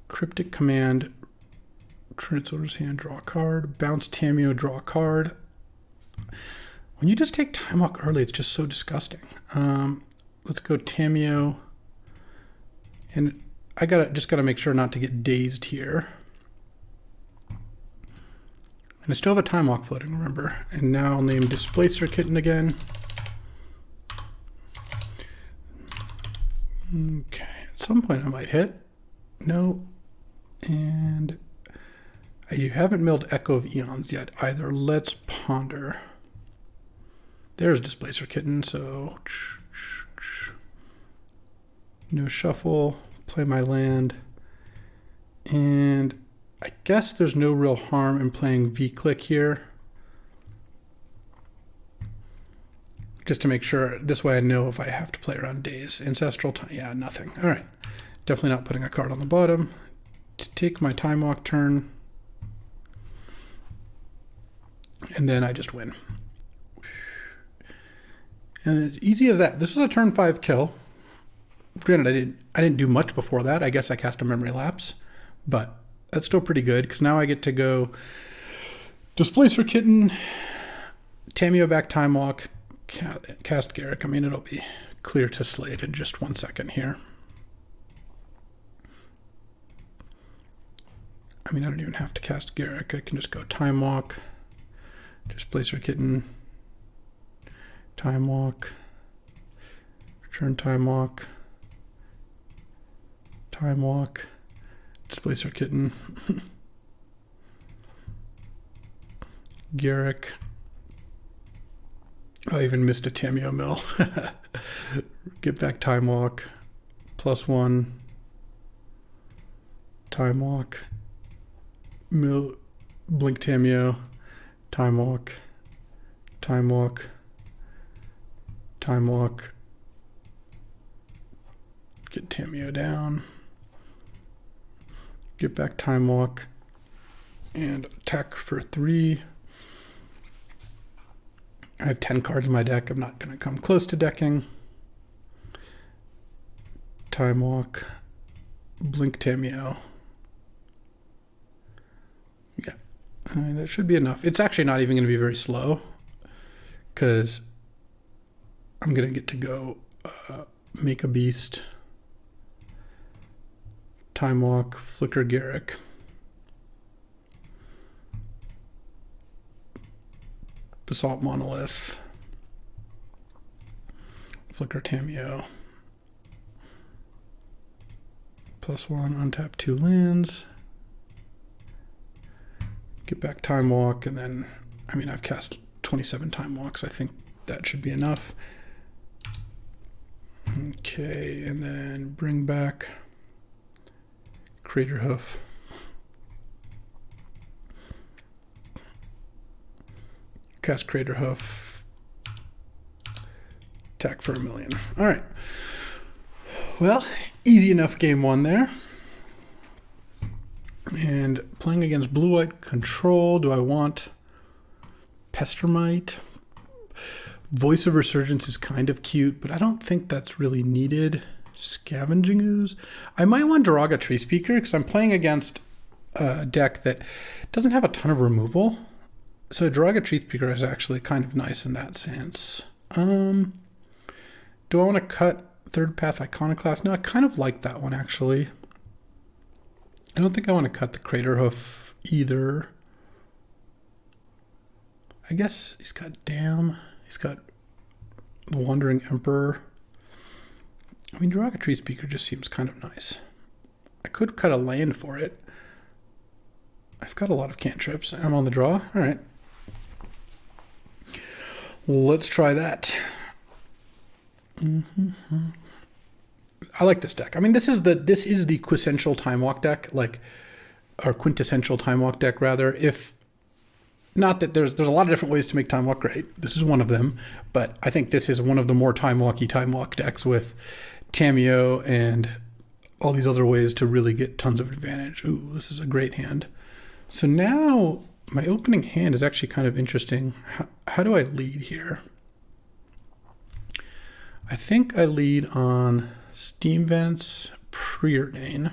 Cryptic Command. Translator's Hand, draw a card. Bounce Tamio, draw a card. When you just take Time Walk early, it's just so disgusting. Let's go Tamio. And I just gotta make sure not to get dazed here. And I still have a Time Walk floating, remember. And now I'll name Displacer Kitten again. Okay, at some point I might hit. No. And you haven't milled Echo of Eons yet either. Let's Ponder. There's Displacer Kitten, so no shuffle, play my land, and I guess there's no real harm in playing V-Click here. Just to make sure, this way I know if I have to play around days. Ancestral time, yeah, nothing. All right, definitely not putting a card on the bottom. To take my Time Walk turn, and then I just win. And as easy as that. This was a turn 5 kill. Granted, I didn't do much before that. I guess I cast a Memory Lapse, but that's still pretty good because now I get to go Displacer Kitten, Tamio back Time Walk, cast Garrick. I mean, it'll be clear to Slade in just 1 second here. I mean, I don't even have to cast Garrick. I can just go Time Walk, Displacer Kitten, Time Walk, return Time Walk, Time Walk, Displacer Kitten, Garrick. I even missed a Tamio mill. Get back Time Walk, +1, Time Walk, mill, blink Tamio, Time Walk, Time Walk, Time Walk, get Tamio down, get back Time Walk, and attack for 3. I have 10 cards in my deck. I'm not going to come close to decking. Time Walk, blink Tamio. Yeah, I mean, that should be enough. It's actually not even going to be very slow because I'm going to get to go make a beast, Time Walk, Flicker Garrick. Basalt Monolith. Flicker Tameo. +1, untap 2 lands. Get back Time Walk, and then, I mean, I've cast 27 Time Walks. I think that should be enough. Okay, and then bring back Crater Hoof. Cast Crater Hoof. Attack for 1 million. All right. Well, easy enough game one there. And playing against blue-white control, do I want Pestermite? Voice of Resurgence is kind of cute, but I don't think that's really needed. Scavenging Ooze. I might want Daraga Tree Speaker because I'm playing against a deck that doesn't have a ton of removal. So Daraga Tree Speaker is actually kind of nice in that sense. Do I want to cut Third Path Iconoclast? No, I kind of like that one actually. I don't think I want to cut the Crater Hoof either. I guess he's got Dam. He's got the Wandering Emperor. I mean, Daraga Tree Speaker just seems kind of nice. I could cut a land for it. I've got a lot of cantrips. I'm on the draw. All right. Let's try that. I like this deck. I mean, this is the quintessential Time Walk deck, or quintessential Time Walk deck rather. If not that there's a lot of different ways to make Time Walk great. This is one of them, but I think this is one of the more Time Walk decks with Tameo and all these other ways to really get tons of advantage. Ooh, this is a great hand. So now my opening hand is actually kind of interesting. How do I lead here? I think I lead on Steam Vents, Preordain.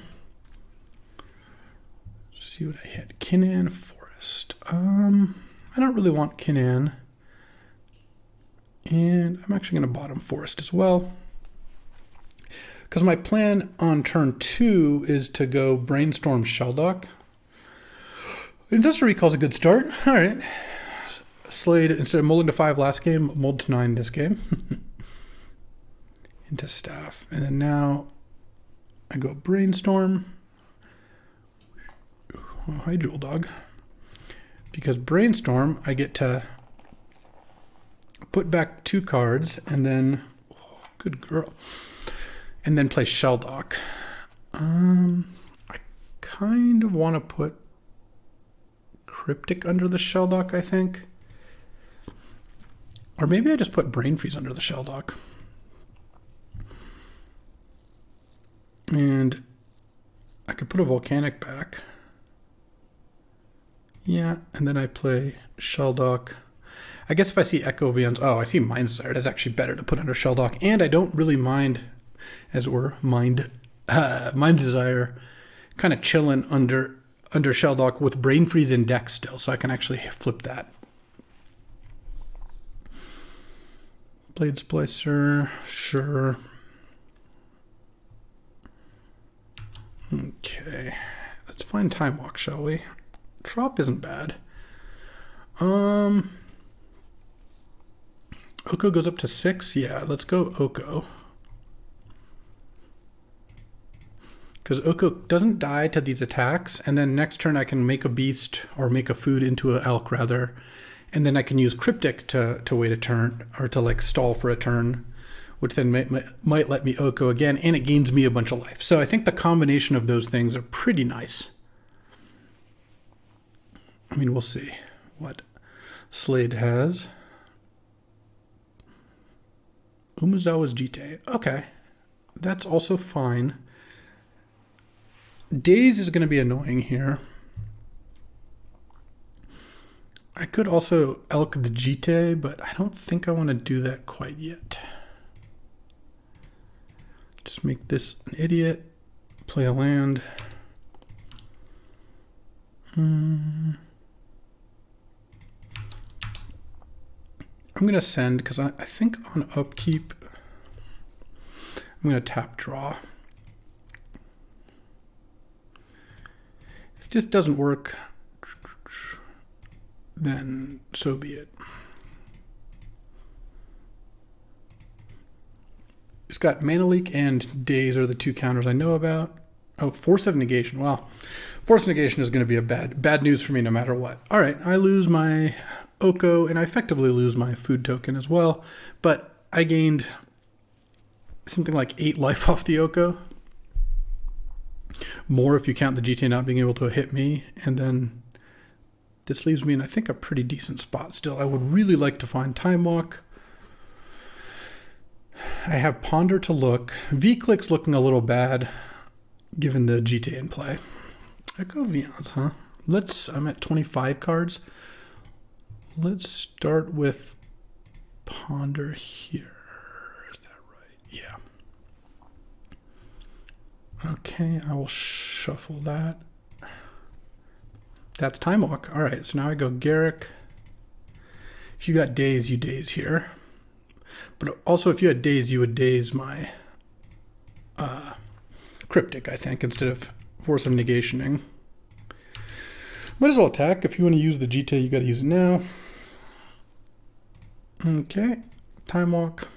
See what I hit. Kinnan, Forest. I don't really want Kinnan. And I'm actually going to bottom Forest as well. Because my plan on turn 2 is to go Brainstorm Shelldock. Ancestor Recall's a good start. All right. Slade, instead of molding to 5 last game, mold to 9 this game. Into Staff. And then now I go Brainstorm. Oh, hi, Jewel Dog. Because Brainstorm, I get to put back 2 cards and then, oh, good girl, and then play Shelldock. I kind of want to put Cryptic under the Shelldock, I think. Or maybe I just put Brain Freeze under the Shelldock. And I could put a Volcanic back. Yeah, and then I play Shelldock. I guess if I see Echo Vians, oh, I see Mind's Desire. That's actually better to put under Shelldock. And I don't really mind, as it were, Mind's Desire kind of chilling under Shelldock with Brain Freeze in deck still, so I can actually flip that. Blade Splicer, sure. Okay, let's find Time Walk, shall we? Trop isn't bad. Oko goes up to 6. Yeah, let's go Oko. Because Oko doesn't die to these attacks, and then next turn I can make a beast, or make a food into an elk rather, and then I can use Cryptic to wait a turn, or to stall for a turn, which then might let me Oko again, and it gains me a bunch of life. So I think the combination of those things are pretty nice. I mean, we'll see what Slade has. Umezawa's Jite. Okay, that's also fine. Daze is going to be annoying here. I could also Elk the Jite, but I don't think I want to do that quite yet. Just make this an idiot. Play a land. I'm going to send, because I think on upkeep, I'm going to tap draw. it just doesn't work, then so be it. It's got Mana Leak and Daze are the two counters I know about. Oh, Force of Negation. Well, Force of Negation is going to be a bad news for me no matter what. All right, I lose my Oko, and I effectively lose my food token as well. But I gained something like 8 life off the Oko. More if you count the GTA not being able to hit me. And then this leaves me in, I think, a pretty decent spot still. I would really like to find Time Walk. I have Ponder to look. V-Click's looking a little bad, given the GTA in play. Echo Vians, huh? I'm at 25 cards. Let's start with Ponder here. Is that right? Yeah. Okay, I will shuffle that. That's Time Walk. All right, so now I go Garrick. If you got Daze, you Daze here. But also, if you had Daze, you would Daze my Cryptic, I think, instead of Force of Negationing. Might as well attack. If you want to use the GTA, you got to use it now. Okay, Time Walk.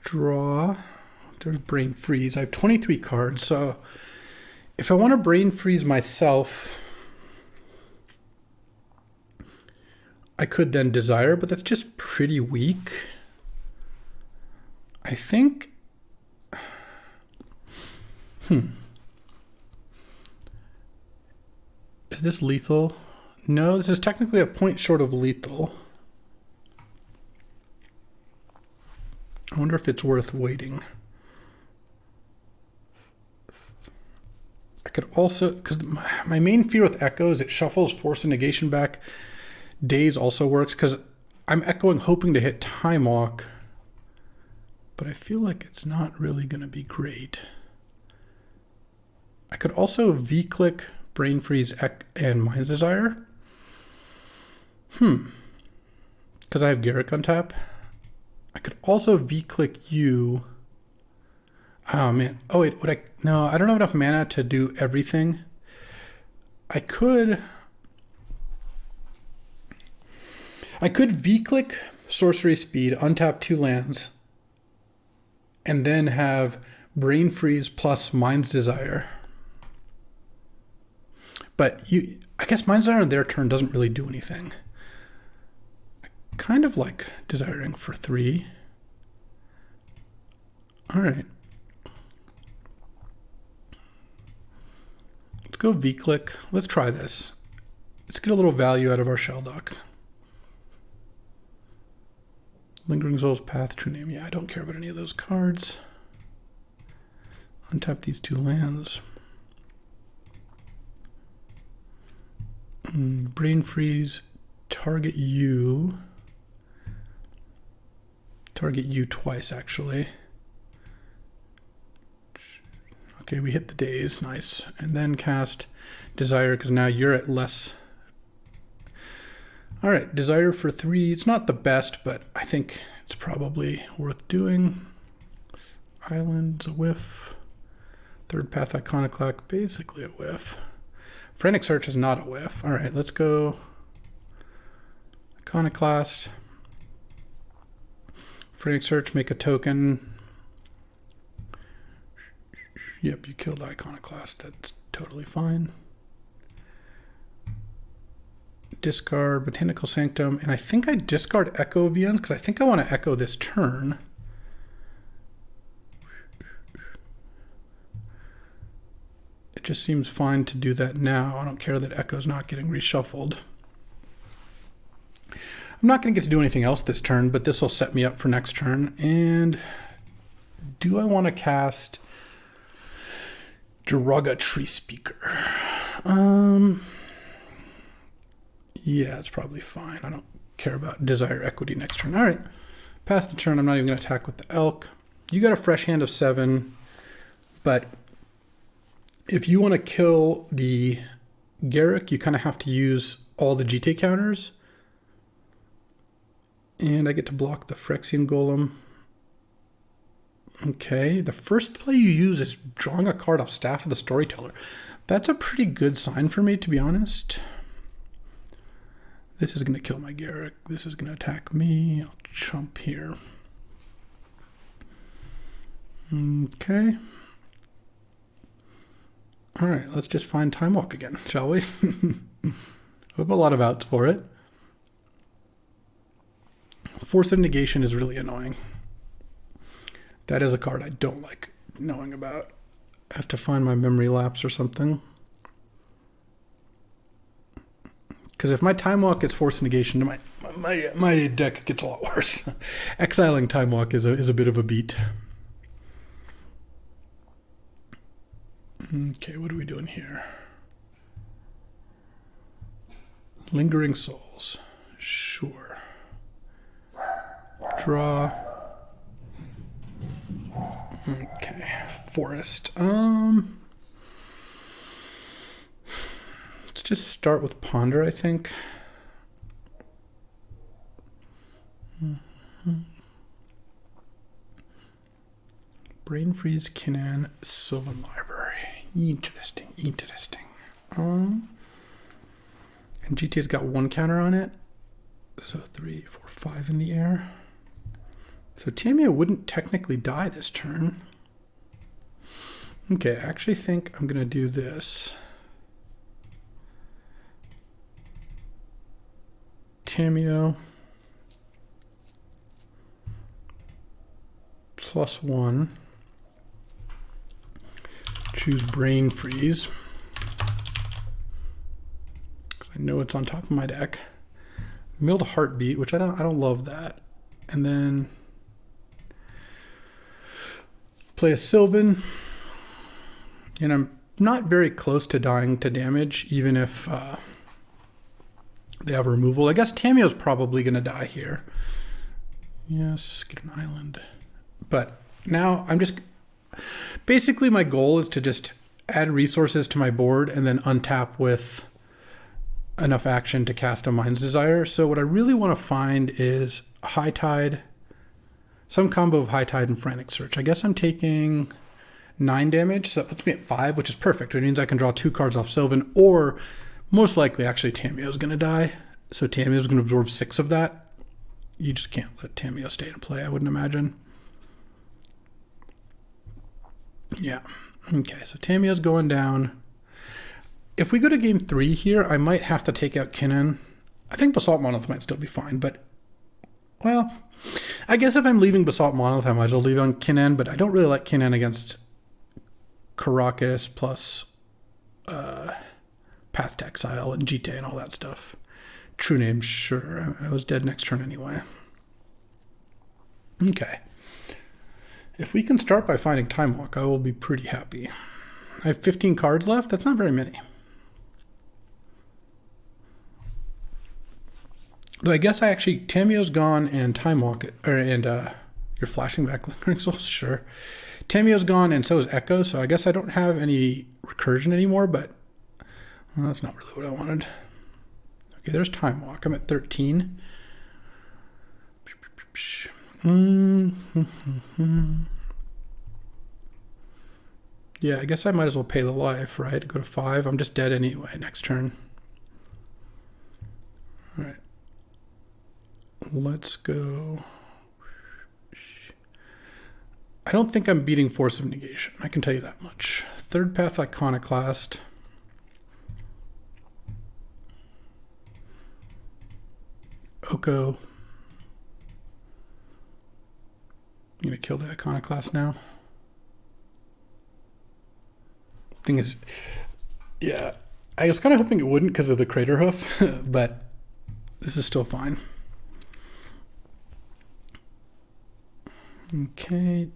Draw. There's Brain Freeze. I have 23 cards, so if I want to Brain Freeze myself, I could then Desire, but that's just pretty weak. I think... Is this lethal? No, this is technically a point short of lethal. I wonder if it's worth waiting. I could also... Because my main fear with Echo is it shuffles Force and Negation back. Daze also works because I'm echoing hoping to hit Time Walk, but I feel like it's not really going to be great. I could also V-click Brain Freeze and Mind's Desire. Because I have Garrick on tap. I could also V-click you. Oh man. Oh wait, no, I don't have enough mana to do everything. I could V-click Sorcery Speed, untap 2 lands, and then have Brain Freeze plus Mind's Desire. But I guess Mind's Desire on their turn doesn't really do anything. I kind of like Desiring for 3. All right. Let's go V-click. Let's try this. Let's get a little value out of our shell dock. Lingering Soul's Path, True Name. Yeah, I don't care about any of those cards. Untap these 2 lands. Brain Freeze. Target you. Target you twice, actually. Okay, we hit the Daze. Nice. And then cast Desire, because now you're at less... All right, Desire for 3. It's not the best, but I think it's probably worth doing. Island's a whiff. Third Path Iconoclast, basically a whiff. Frantic Search is not a whiff. All right, let's go Iconoclast. Frantic Search, make a token. Yep, you killed Iconoclast. That's totally fine. Discard Botanical Sanctum, and I think I discard Echo Vians because I think I want to echo this turn. It just seems fine to do that now. I don't care that Echo's not getting reshuffled. I'm not going to get to do anything else this turn, but this will set me up for next turn. And do I want to cast Jiraga Tree Speaker? Yeah, it's probably fine. I don't care about Desire Equity next turn. All right, past the turn, I'm not even going to attack with the Elk. You got a fresh hand of 7, but if you want to kill the Garrick, you kind of have to use all the GTA counters. And I get to block the Phyrexian Golem. Okay, the first play you use is drawing a card off Staff of the Storyteller. That's a pretty good sign for me, to be honest. This is going to kill my Garrick. This is going to attack me. I'll jump here. Okay. All right, let's just find Time Walk again, shall we? We have a lot of outs for it. Force of Negation is really annoying. That is a card I don't like knowing about. I have to find my memory lapse or something. Because if my Time Walk gets Force of Negation, my deck gets a lot worse. Exiling Time Walk is a bit of a beat. Okay, what are we doing here? Lingering Souls. Sure. Draw. Okay, Forest. Let's just start with Ponder, I think. Brain Freeze, Kitten, Sylvan Library. Interesting. And GTA's got 1 counter on it. So 3, 4, 5 in the air. So Tamiya wouldn't technically die this turn. Okay, I actually think I'm going to do this. Tamiya +1. Choose Brain Freeze. Because I know it's on top of my deck. Milled Heartbeat, which I don't love that. And then play a Sylvan. And I'm not very close to dying to damage, even if they have removal. I guess Tamiya's probably going to die here. Yes, get an island. But now I'm just... Basically, my goal is to just add resources to my board and then untap with enough action to cast a Mind's Desire. So what I really want to find is High Tide, some combo of High Tide and Frantic Search. I guess I'm taking 9 damage, so that puts me at 5, which is perfect. It means I can draw 2 cards off Sylvan, or most likely, actually, Tamiya is going to die. So Tamiya is going to absorb 6 of that. You just can't let Tamiya stay in play, I wouldn't imagine. Yeah. Okay, so Tamiya's going down. If we go to game 3 here, I might have to take out Kitten. I think Basalt Monolith might still be fine, but... Well, I guess if I'm leaving Basalt Monolith, I might as well leave on Kitten, but I don't really like Kitten against Caracas plus Path to Exile and GTA and all that stuff. True Name, sure. I was dead next turn anyway. Okay. If we can start by finding Time Walk, I will be pretty happy. I have 15 cards left. That's not very many. Though I guess Tamiya's gone and Time Walk, you're flashing back Lingering Souls? Sure. Tamiya's gone and so is Echo, so I guess I don't have any recursion anymore, but well, that's not really what I wanted. Okay, there's Time Walk. I'm at 13. Yeah, I guess I might as well pay the life, right? Go to 5. I'm just dead anyway next turn. All right. Let's go. I don't think I'm beating Force of Negation. I can tell you that much. Third Path Iconoclast. Oko. You gonna kill the Iconoclast now? Thing is, yeah, I was kind of hoping it wouldn't because of the Crater Hoof, but this is still fine. Okay.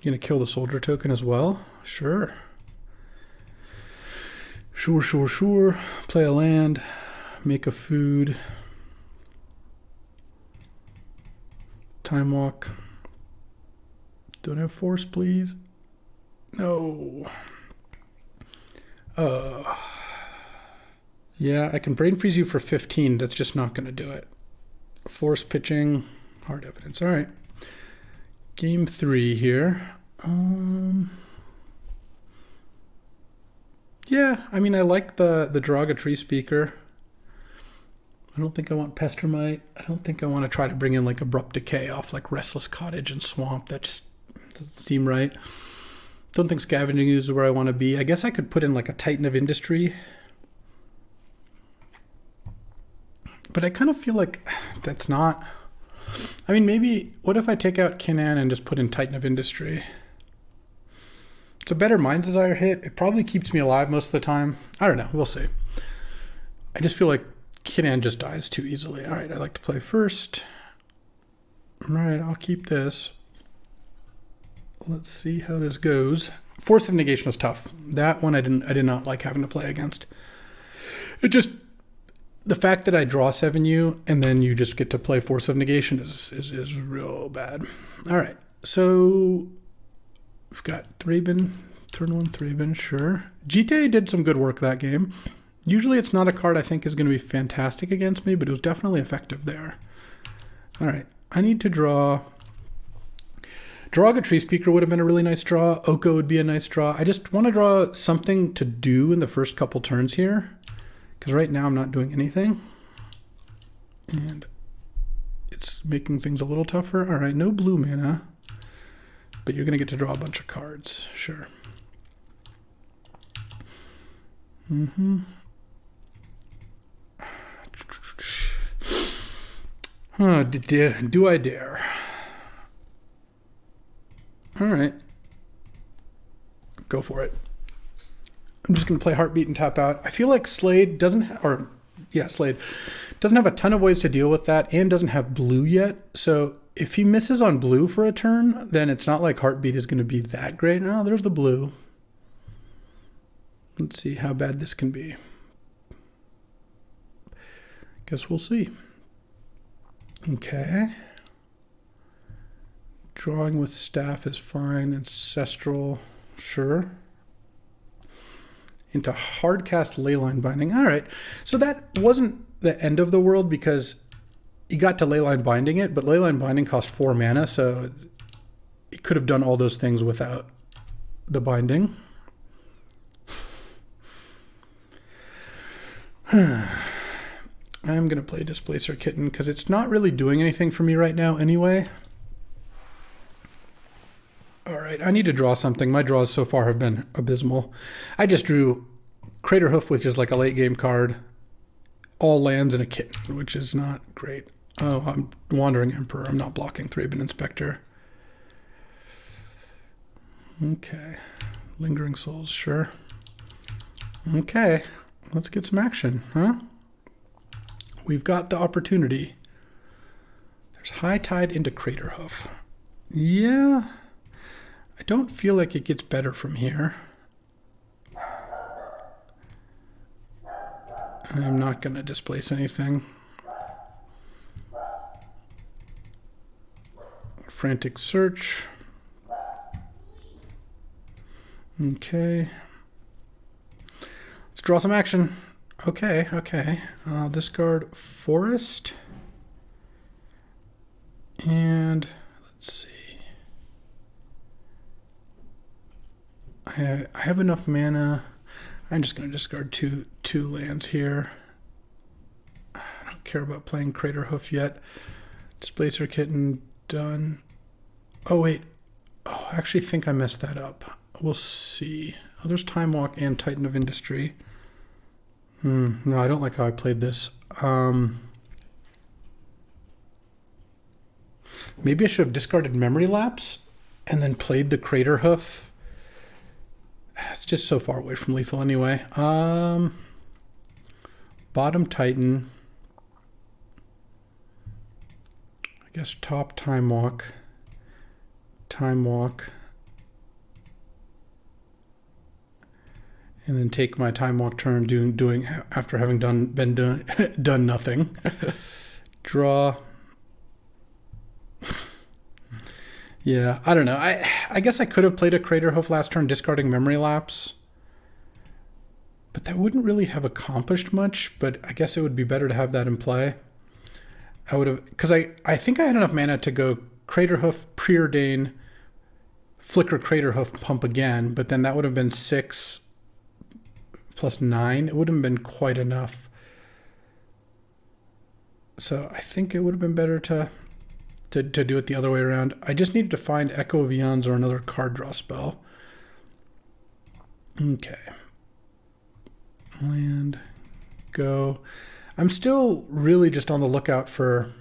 You gonna kill the soldier token as well? Sure. Sure. Play a land, make a food. Time Walk. Don't have force, please. No. Yeah, I can Brain Freeze you for 15. That's just not going to do it. Force pitching. Hard evidence. All right. Game 3 here. Yeah, I mean, I like the Draga Tree Speaker. I don't think I want Pestermite. I don't think I want to try to bring in like Abrupt Decay off like Restless Cottage and Swamp. That just doesn't seem right. Don't think Scavenging Ooze is where I want to be. I guess I could put in like a Titan of Industry. But I kind of feel like that's not... I mean, maybe... What if I take out Kitten and just put in Titan of Industry? It's a better Mind's Desire hit. It probably keeps me alive most of the time. I don't know. We'll see. I just feel like Kitten just dies too easily. All right, I like to play first. All right, I'll keep this. Let's see how this goes. Force of Negation was tough. That one I did not like having to play against. It just... The fact that I draw 7U and then you just get to play Force of Negation is real bad. All right, so we've got Thraben, turn 1 Thraben, sure. Jite did some good work that game. Usually it's not a card I think is going to be fantastic against me, but it was definitely effective there. All right, I need to draw... Draga Tree Speaker would have been a really nice draw. Oko would be a nice draw. I just want to draw something to do in the first couple turns here. Because right now I'm not doing anything. And it's making things a little tougher. All right, no blue mana. But you're going to get to draw a bunch of cards. Sure. Huh, do I dare? All right. Go for it. I'm just going to play Heartbeat and tap out. I feel like Slade doesn't Slade doesn't have a ton of ways to deal with that and doesn't have blue yet. So if he misses on blue for a turn, then it's not like Heartbeat is going to be that great. Oh, there's the blue. Let's see how bad this can be. Guess we'll see. Okay. Drawing with Staff is fine. Ancestral, sure. Into Hardcast Leyline Binding. All right. So that wasn't the end of the world because he got to Leyline Binding it, but Leyline Binding cost 4 mana, so he could have done all those things without the binding. I'm going to play Displacer Kitten because it's not really doing anything for me right now anyway. All right, I need to draw something. My draws so far have been abysmal. I just drew Crater Hoof, which is like a late game card, all lands and a Kitten, which is not great. Oh, I'm Wandering Emperor. I'm not blocking Thraben Inspector. Okay, Lingering Souls, sure. Okay, let's get some action, huh? We've got the opportunity. There's High Tide into Crater Hoof. Yeah. I don't feel like it gets better from here. I'm not going to displace anything. Frantic Search. Okay. Let's draw some action. Okay. Discard Forest. And let's see. I have enough mana. I'm just going to discard two lands here. I don't care about playing Crater Hoof yet. Displacer Kitten, done. Oh, wait. Oh, I actually think I messed that up. We'll see. Oh, there's Time Walk and Titan of Industry. No, I don't like how I played this. Maybe I should have discarded Memory Lapse and then played the Crater Hoof. It's just so far away from lethal anyway. Bottom Titan. I guess top Time Walk. And then take my Time Walk turn doing after having done nothing. Draw. Yeah, I don't know. I guess I could have played a Crater Hoof last turn, discarding Memory Lapse. But that wouldn't really have accomplished much, but I guess it would be better to have that in play. I would have, because I think I had enough mana to go Crater Hoof, Preordain, Flicker, Crater Hoof, pump again, but then that would have been 6 plus 9. It wouldn't have been quite enough. So I think it would have been better to do it the other way around. I just needed to find Echo of Eons or another card draw spell. Okay. Land, go. I'm still really just on the lookout for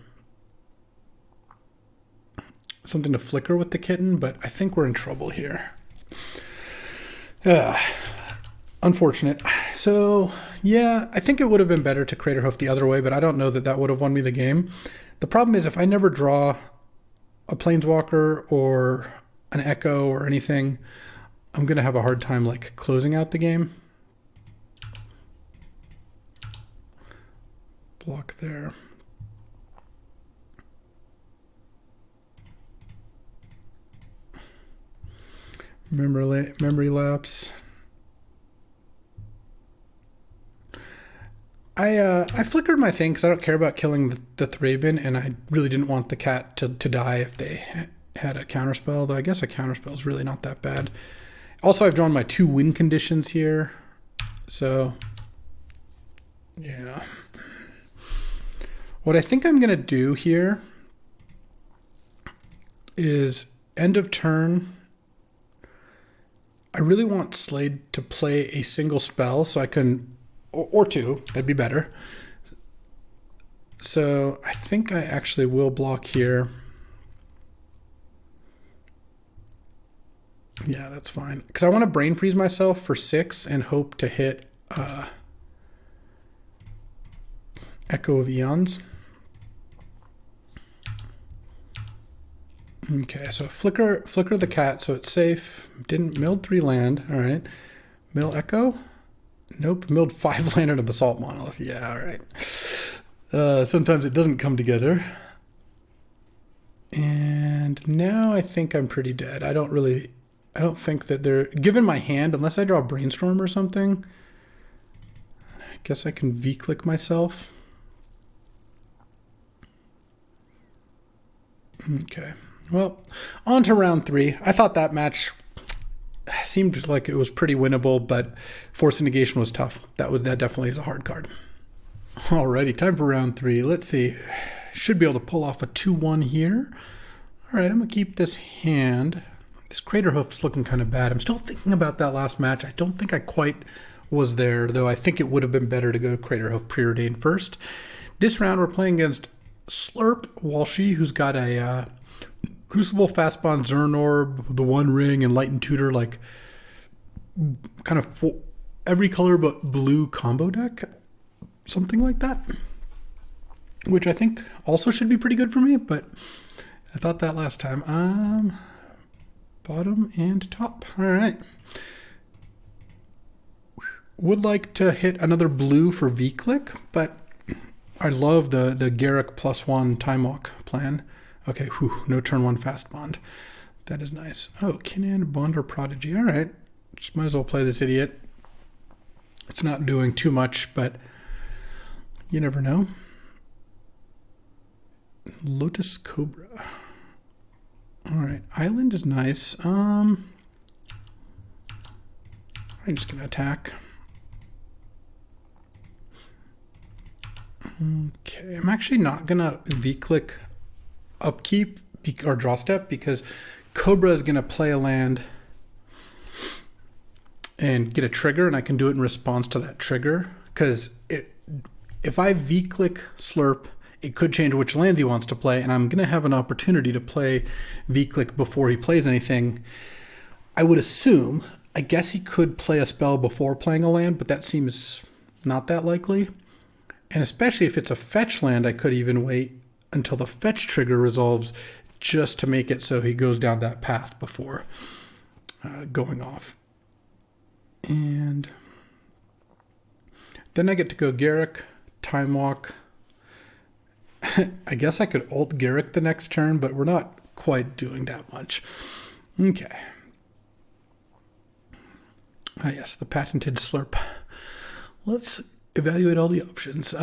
something to flicker with the Kitten, but I think we're in trouble here. Unfortunate. So, yeah, I think it would have been better to Crater Hoof the other way, but I don't know that that would have won me the game. The problem is if I never draw a Planeswalker or an Echo or anything, I'm going to have a hard time like closing out the game. Block there. Memory lapse. I flickered my thing because I don't care about killing the Thraben, and I really didn't want the cat to die if they had a counterspell, though I guess a counterspell is really not that bad. Also, I've drawn my 2 win conditions here, so yeah. What I think I'm going to do here is end of turn. I really want Slade to play a single spell so I can, or 2, that'd be better. So I think I actually will block here. Yeah, that's fine. Because I want to brain freeze myself for 6 and hope to hit Echo of Eons. Okay, so flicker the cat so it's safe. Didn't milled 3 land. All right. Mill Echo? Nope. Milled 5 land and a Basalt Monolith. Yeah, all right. Sometimes it doesn't come together. And now I think I'm pretty dead. I don't think that they're... Given my hand, unless I draw a Brainstorm or something, I guess I can V-click myself. Okay. Well, on to round 3. I thought that match seemed like it was pretty winnable, but Force of Negation was tough. That definitely is a hard card. Alrighty, time for round 3. Let's see. Should be able to pull off a 2-1 here. Alright, I'm going to keep this hand. This Crater Hoof's looking kind of bad. I'm still thinking about that last match. I don't think I quite was there, though I think it would have been better to go Crater Hoof Preordain first. This round we're playing against Slurp Walshy, who's got a Crucible, Fastbond, Zernorb, the One Ring, and Light and Tutor, like kind of every color but blue combo deck. Something like that. Which I think also should be pretty good for me, but I thought that last time. Bottom and top. All right. Would like to hit another blue for V-Click, but I love the Garruk +1 Time Walk plan. Okay, whew, no turn 1 fast bond. That is nice. Oh, Kinnan, Bonder, Prodigy. All right. Just might as well play this idiot. It's not doing too much, but you never know. Lotus Cobra. All right, Island is nice. I'm just going to attack. Okay, I'm actually not going to V-click upkeep or draw step because Cobra is going to play a land and get a trigger, and I can do it in response to that trigger. Because if I V-click Slurp, it could change which land he wants to play, and I'm going to have an opportunity to play V-click before he plays anything. I would assume, I guess he could play a spell before playing a land, but that seems not that likely. And especially if it's a fetch land, I could even wait until the fetch trigger resolves just to make it so he goes down that path before going off. And then I get to go Garruk, Time Walk. I guess I could ult Garruk the next turn, but we're not quite doing that much. Okay. Ah, yes, the patented Slurp. Let's evaluate all the options.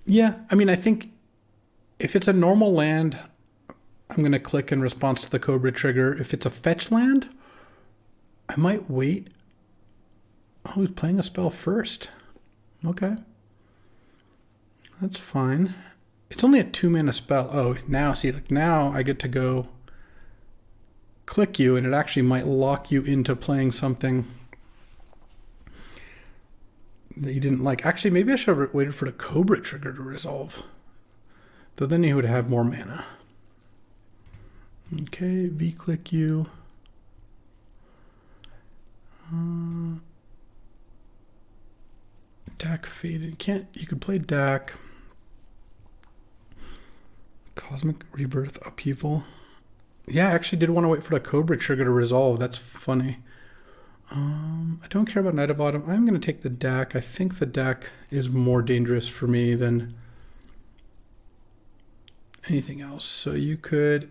Yeah, I mean, I think if it's a normal land, I'm going to click in response to the Cobra trigger. If it's a fetch land, I might wait. Oh, he's playing a spell first. Okay. That's fine. It's only a 2-mana spell. Oh, now, see, like now I get to go click you, and it actually might lock you into playing something that you didn't like. Actually, maybe I should have waited for the Cobra trigger to resolve. Though then you would have more mana. Okay, V-click you. Dak faded. You could play Dak. Cosmic Rebirth Upheaval. Yeah, I actually did want to wait for the Cobra trigger to resolve. That's funny. I don't care about Knight of Autumn. I'm going to take the Dak. I think the Dak is more dangerous for me than anything else. So you could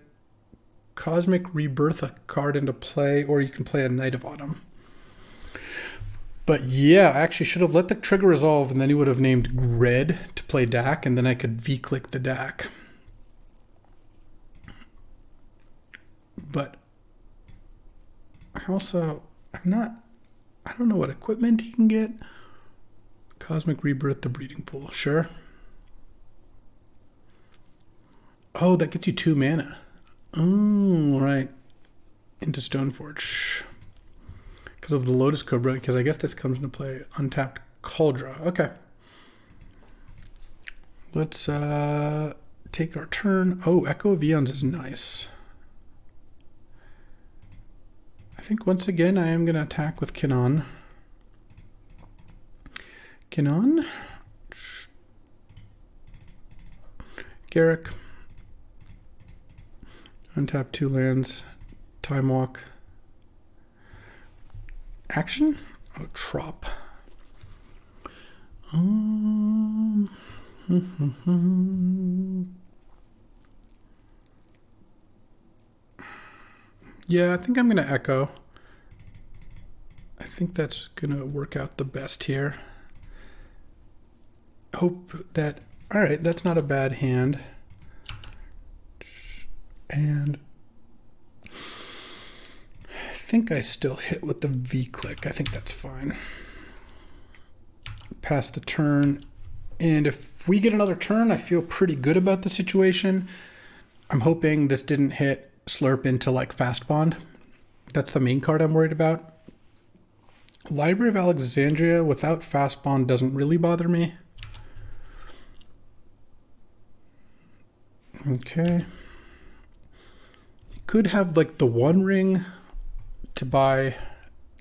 Cosmic Rebirth a card into play, or you can play a Knight of Autumn. But yeah, I actually should have let the trigger resolve, and then he would have named red to play Dak, and then I could V-click the Dak. But I don't know what equipment he can get. Cosmic Rebirth, the Breeding Pool, sure. Oh, that gets you 2 mana. Oh, right. Into Stoneforge. Because of the Lotus Cobra, because I guess this comes into play. Untapped Cauldra. Okay. Let's take our turn. Oh, Echo of Eons is nice. I think once again I am going to attack with Kitten. Kitten. Garrick. Untap 2 lands. Time Walk. Action? Oh, Trop. Yeah, I think I'm going to Echo. I think that's going to work out the best here. Hope that... Alright, that's not a bad hand. And I think I still hit with the V-click. I think that's fine. Pass the turn. And if we get another turn, I feel pretty good about the situation. I'm hoping this didn't hit Slurp into like Fast Bond. That's the main card I'm worried about. Library of Alexandria without Fast Bond doesn't really bother me. Okay. You could have like the One Ring to buy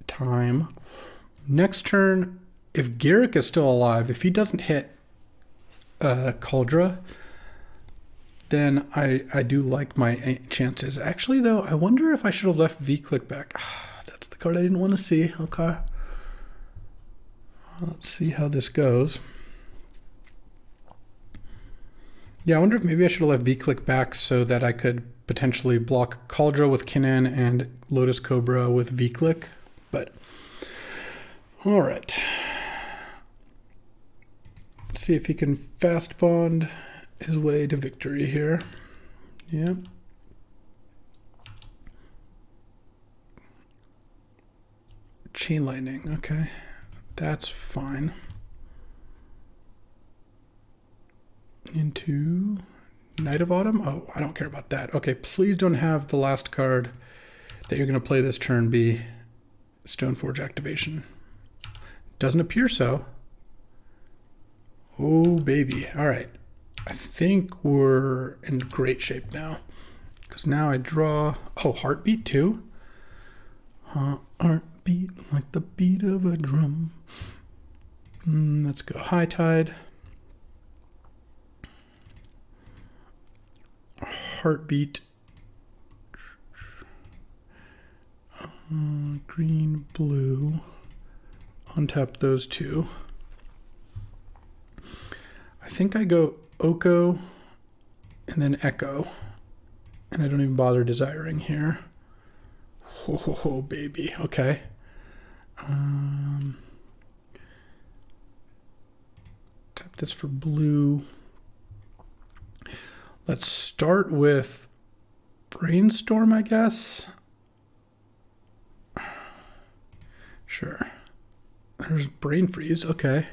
time. Next turn, if Garrick is still alive, if he doesn't hit Cauldra, then I do like my chances. Actually, though, I wonder if I should have left V-click back. That's the card I didn't want to see. Okay. Let's see how this goes. Yeah, I wonder if maybe I should have left V-click back so that I could potentially block Cauldra with Kitten and Lotus Cobra with V-click. But, all right. Let's see if he can Fast Bond his way to victory here. Yeah. Chain Lightning, okay. That's fine. Into Knight of Autumn? Oh, I don't care about that. Okay, please don't have the last card that you're going to play this turn be Stoneforge activation. Doesn't appear so. Oh, baby. All right. I think we're in great shape now. Because now I draw... Oh, Heartbeat too? Heartbeat like the beat of a drum. Let's go High Tide. Heartbeat. Green, blue. Untap those two. I think I go Oko and then Echo. And I don't even bother desiring here. Oh, baby. Okay. Tap this for blue. Let's start with Brainstorm, I guess. Sure. There's Brain Freeze. Okay.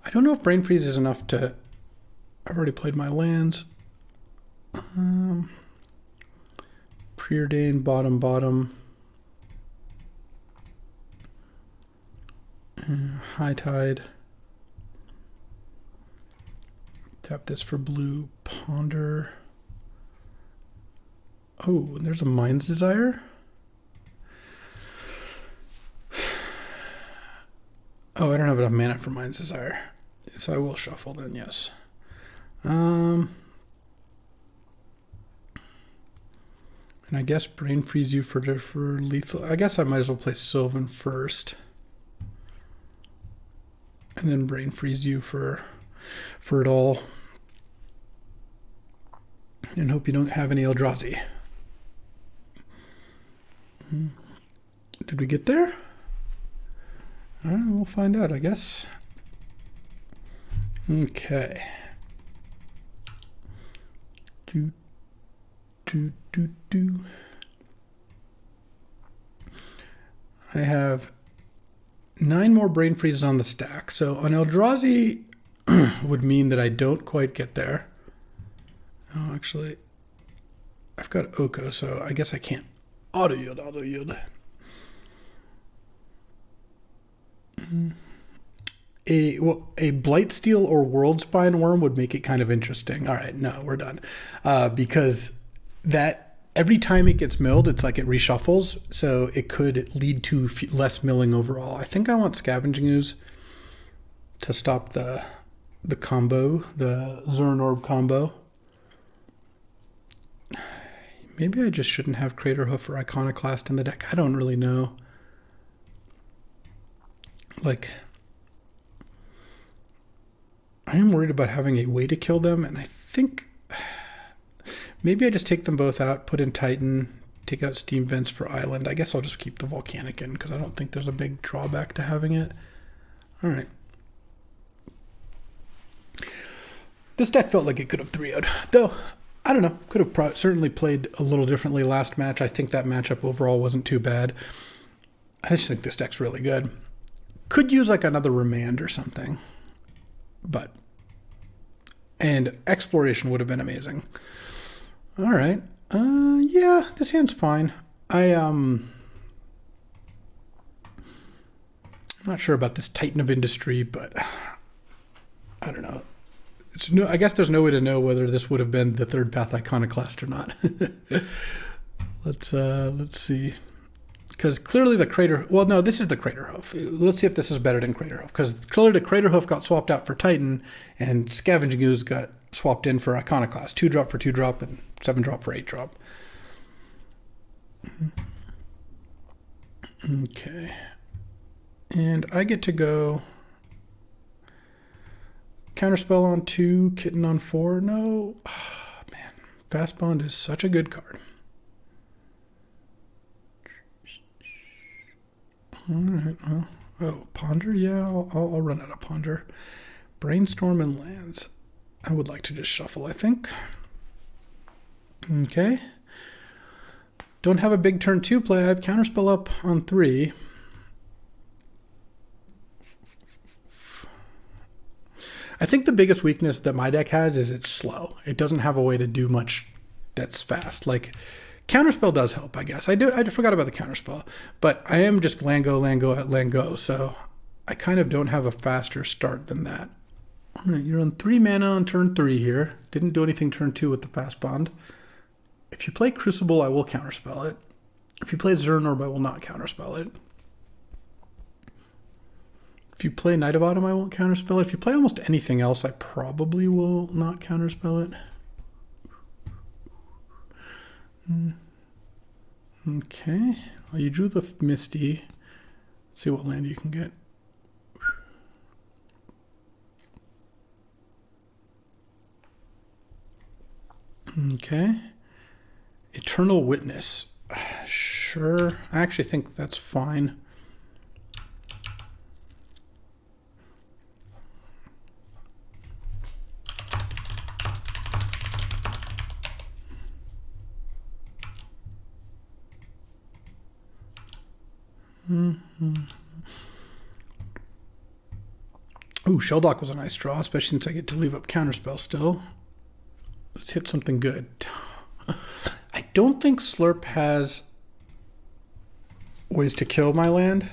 I don't know if Brain Freeze is enough to... I've already played my lands. Preordain, bottom. High Tide. Tap this for blue. Ponder. Oh, and there's a Mind's Desire. Oh, I don't have enough mana for Mind's Desire. So I will shuffle then, yes. And I guess Brain Freeze you for lethal. I guess I might as well play Sylvan first. And then Brain Freeze you for it all. And hope you don't have any Eldrazi. Did we get there? All right, we'll find out, I guess. Okay. Do. I have 9 more Brain Freezes on the stack. So an Eldrazi would mean that I don't quite get there. Oh, actually, I've got Oko, so I guess I can't auto yield. A Blightsteel or Worldspine Worm would make it kind of interesting. All right, no, we're done. Because that every time it gets milled, it's like it reshuffles, so it could lead to less milling overall. I think I want Scavenging Ooze to stop the combo, the Zern Orb combo. Maybe I just shouldn't have Craterhoof or Iconoclast in the deck. I don't really know. Like, I am worried about having a way to kill them, and I think maybe I just take them both out, put in Titan, take out Steam Vents for Island. I guess I'll just keep the Volcanic in because I don't think there's a big drawback to having it. All right. This deck felt like it could have 3-0'd, though. I don't know. Could have certainly played a little differently last match. I think that matchup overall wasn't too bad. I just think this deck's really good. Could use like another Remand or something. And Exploration would have been amazing. All right. Yeah, this hand's fine. I'm not sure about this Titan of Industry, but I don't know. I guess there's no way to know whether this would have been the third path Iconoclast or not. Let's see. Because clearly the Crater... Well, no, this is the Craterhoof. Let's see if this is better than Craterhoof. Because clearly the Craterhoof got swapped out for Titan, and Scavenging Ooze got swapped in for Iconoclast. 2-drop for 2-drop, and 7-drop for 8-drop. Okay. And I get to go... Counterspell on 2, Kitten on 4. No. Oh, man. Fast Bond is such a good card. All right. Oh, Ponder? Yeah, I'll run out of Ponder. Brainstorm and lands. I would like to just shuffle, I think. Okay. Don't have a big turn 2 play. I have Counterspell up on 3. I think the biggest weakness that my deck has is it's slow. It doesn't have a way to do much that's fast. Like, Counterspell does help, I guess. I forgot about the Counterspell. But I am just land go, so I kind of don't have a faster start than that. All right, you're on 3 mana on turn 3 here. Didn't do anything turn 2 with the Fast Bond. If you play Crucible, I will Counterspell it. If you play Zern Orb, I will not Counterspell it. If you play Knight of Autumn, I won't Counterspell it. If you play almost anything else, I probably will not Counterspell it. Okay. Well, you drew the Misty. Let's see what land you can get. Okay. Eternal Witness. Sure. I actually think that's fine. Ooh, Shelldock was a nice draw, especially since I get to leave up Counterspell still. Let's hit something good. I don't think Slurp has ways to kill my land,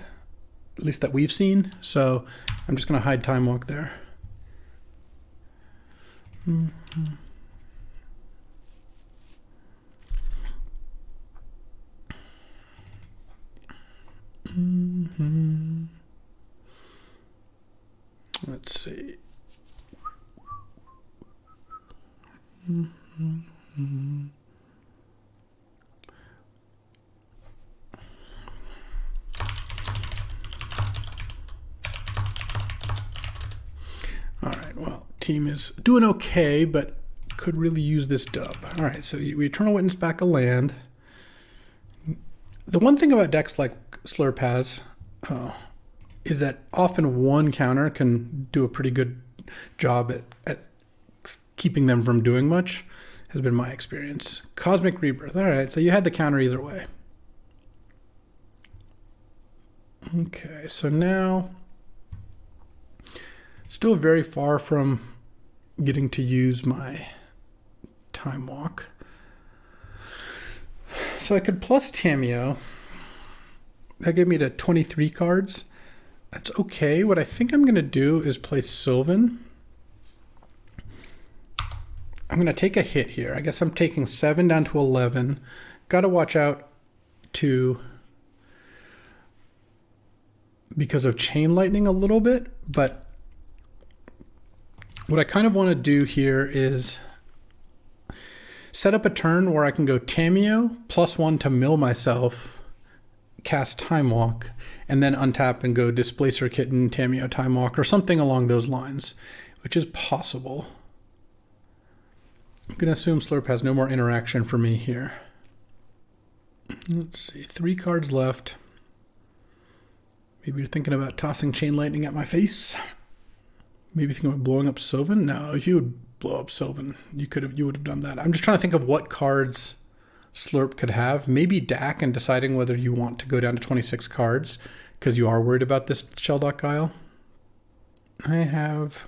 at least that we've seen, so I'm just going to hide Time Walk there. Let's see. All right, well, team is doing okay, but could really use this dub. All right, so we Eternal Witness back a land. The one thing about decks like Slurp has is that often one counter can do a pretty good job at keeping them from doing much, has been my experience. Cosmic Rebirth. All right, so you had the counter either way. Okay, so now still very far from getting to use my Time Walk. So I could plus Tameo. That gave me to 23 cards. That's okay. What I think I'm going to do is play Sylvan. I'm going to take a hit here. I guess I'm taking 7 down to 11. Got to watch out because of Chain Lightning a little bit, but what I kind of want to do here is set up a turn where I can go Tameo +1 to mill myself, cast Time Walk, and then untap and go Displacer, Kitten, Tameo, Time Walk, or something along those lines, which is possible. I'm going to assume Slurp has no more interaction for me here. Let's see, 3 cards left. Maybe you're thinking about tossing Chain Lightning at my face. Maybe thinking about blowing up Sylvan. No, if you would blow up Sylvan, you would have done that. I'm just trying to think of what cards Slurp could have. Maybe DAC and deciding whether you want to go down to 26 cards because you are worried about this Shelldock Guile. I have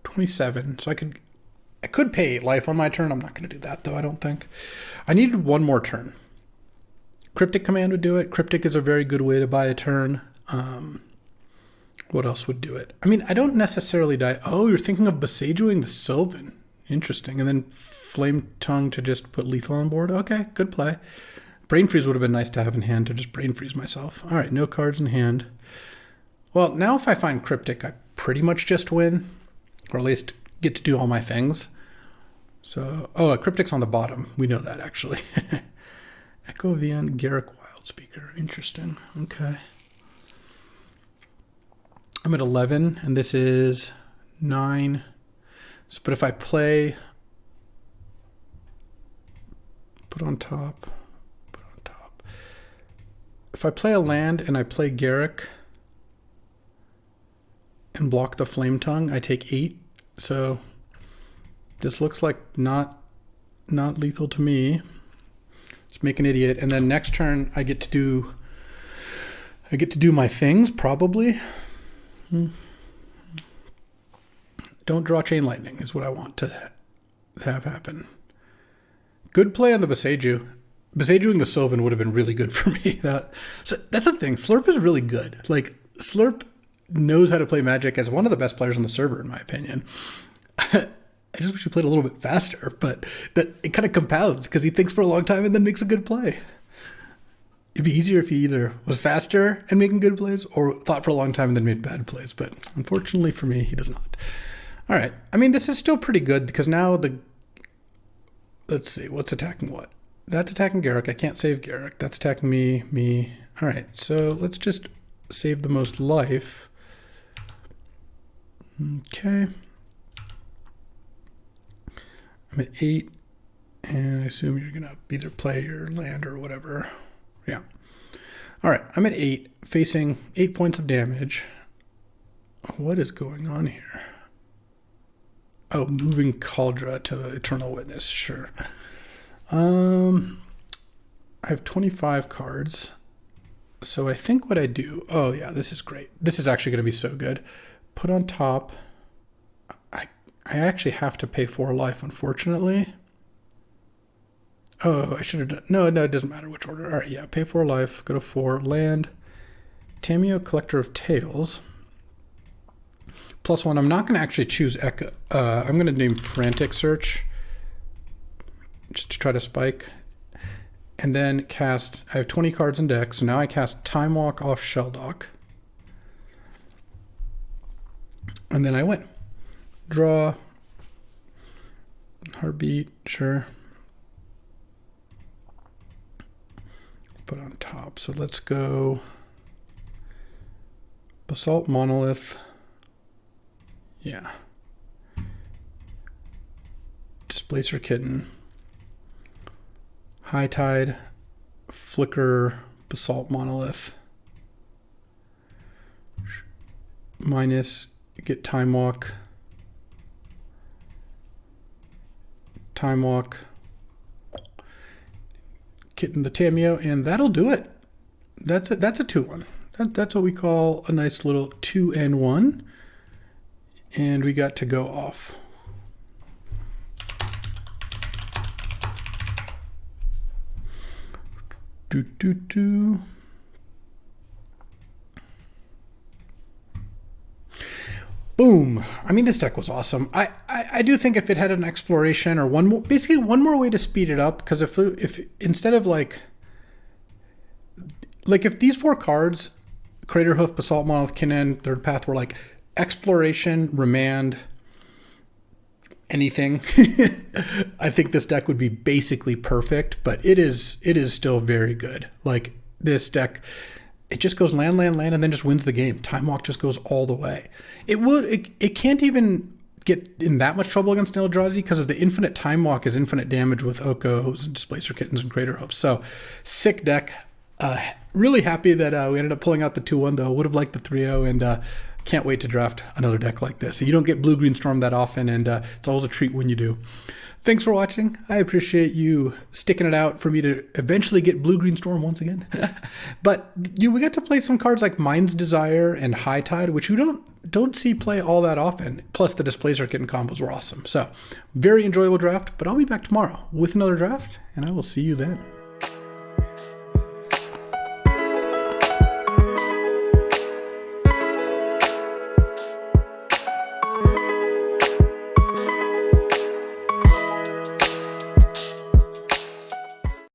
27, so I could pay 8 life on my turn. I'm not going to do that though, I don't think. I needed one more turn. Cryptic Command would do it. Cryptic is a very good way to buy a turn. What else would do it? I mean, I don't necessarily die. Oh, you're thinking of Besageing the Sylvan. Interesting. And then Flame Tongue to just put lethal on board. Okay, good play. Brain Freeze would have been nice to have in hand to just Brain Freeze myself. All right, no cards in hand. Well, now if I find Cryptic, I pretty much just win, or at least get to do all my things. So, oh, a Cryptic's on the bottom. We know that, actually. Echo Vian, Garrick Wildspeaker. Interesting. Okay. I'm at 11, and this is 9. So, but if I play, put on top. If I play a land and I play Garrick and block the Flame Tongue, I take 8. So this looks like not lethal to me. Let's make an idiot, and then next turn I get to do my things probably. Don't draw Chain Lightning is what I want to have happen. Good play on the Besageing. Besageing the Sylvan would have been really good for me. So that's the thing. Slurp is really good. Like, Slurp knows how to play Magic as one of the best players on the server, in my opinion. I just wish he played a little bit faster, but that it kind of compounds because he thinks for a long time and then makes a good play. It'd be easier if he either was faster and making good plays or thought for a long time and then made bad plays. But unfortunately for me, he does not. All right. I mean, this is still pretty good because now let's see, what's attacking what? That's attacking Garrick. I can't save Garrick. That's attacking me. All right. So let's just save the most life. Okay. I'm at 8. And I assume you're going to either play your land or whatever. Yeah. All right. I'm at 8, facing 8 points of damage. What is going on here? Oh, moving Kaldra to the Eternal Witness. Sure. I I have 25 cards. So I think what I do, oh yeah, this is great. This is actually going to be so good. Put on top, I actually have to pay 4 life, unfortunately. Oh, I should have done, no, it doesn't matter which order. All right, yeah, pay 4 life, go to 4, land, Tamiyo, Collector of Tales. +1, I'm not going to actually choose Echo. I'm going to name Frantic Search, just to try to spike. And then cast, I have 20 cards in deck, so now I cast Time Walk off Shelldock. And then I win. Draw. Heartbeat, sure. Put on top. So let's go Basalt Monolith. Yeah. Displacer Kitten. High Tide. Flicker. Basalt Monolith. Minus. Get Time Walk. Time Walk. Kitten the Tamiyo, and that'll do it. That's it. That's a 2-1. That's what we call a nice little 2-1. And we got to go off. Boom. I mean, this deck was awesome. I do think if it had an exploration or basically one more way to speed it up, because if instead of like if these 4 cards, Craterhoof, Basalt Monolith, Kitten, Third Path, were like exploration, remand, anything, I think this deck would be basically perfect, but it is still very good. Like this deck, it just goes land, and then just wins the game. Time Walk just goes all the way. It can't even get in that much trouble against Eldrazi because of the infinite Time Walk is infinite damage with Okos and Displacer Kittens and Craterhoofs. So sick deck. Really happy that we ended up pulling out the 2-1 though. Would have liked the 3-0, and can't wait to draft another deck like this. You don't get Blue-Green Storm that often, and it's always a treat when you do. Thanks for watching. I appreciate you sticking it out for me to eventually get Blue-Green Storm once again. But we got to play some cards like Mind's Desire and High Tide, which you don't see play all that often. Plus the Displacer Kitten combos were awesome. So very enjoyable draft, but I'll be back tomorrow with another draft, and I will see you then.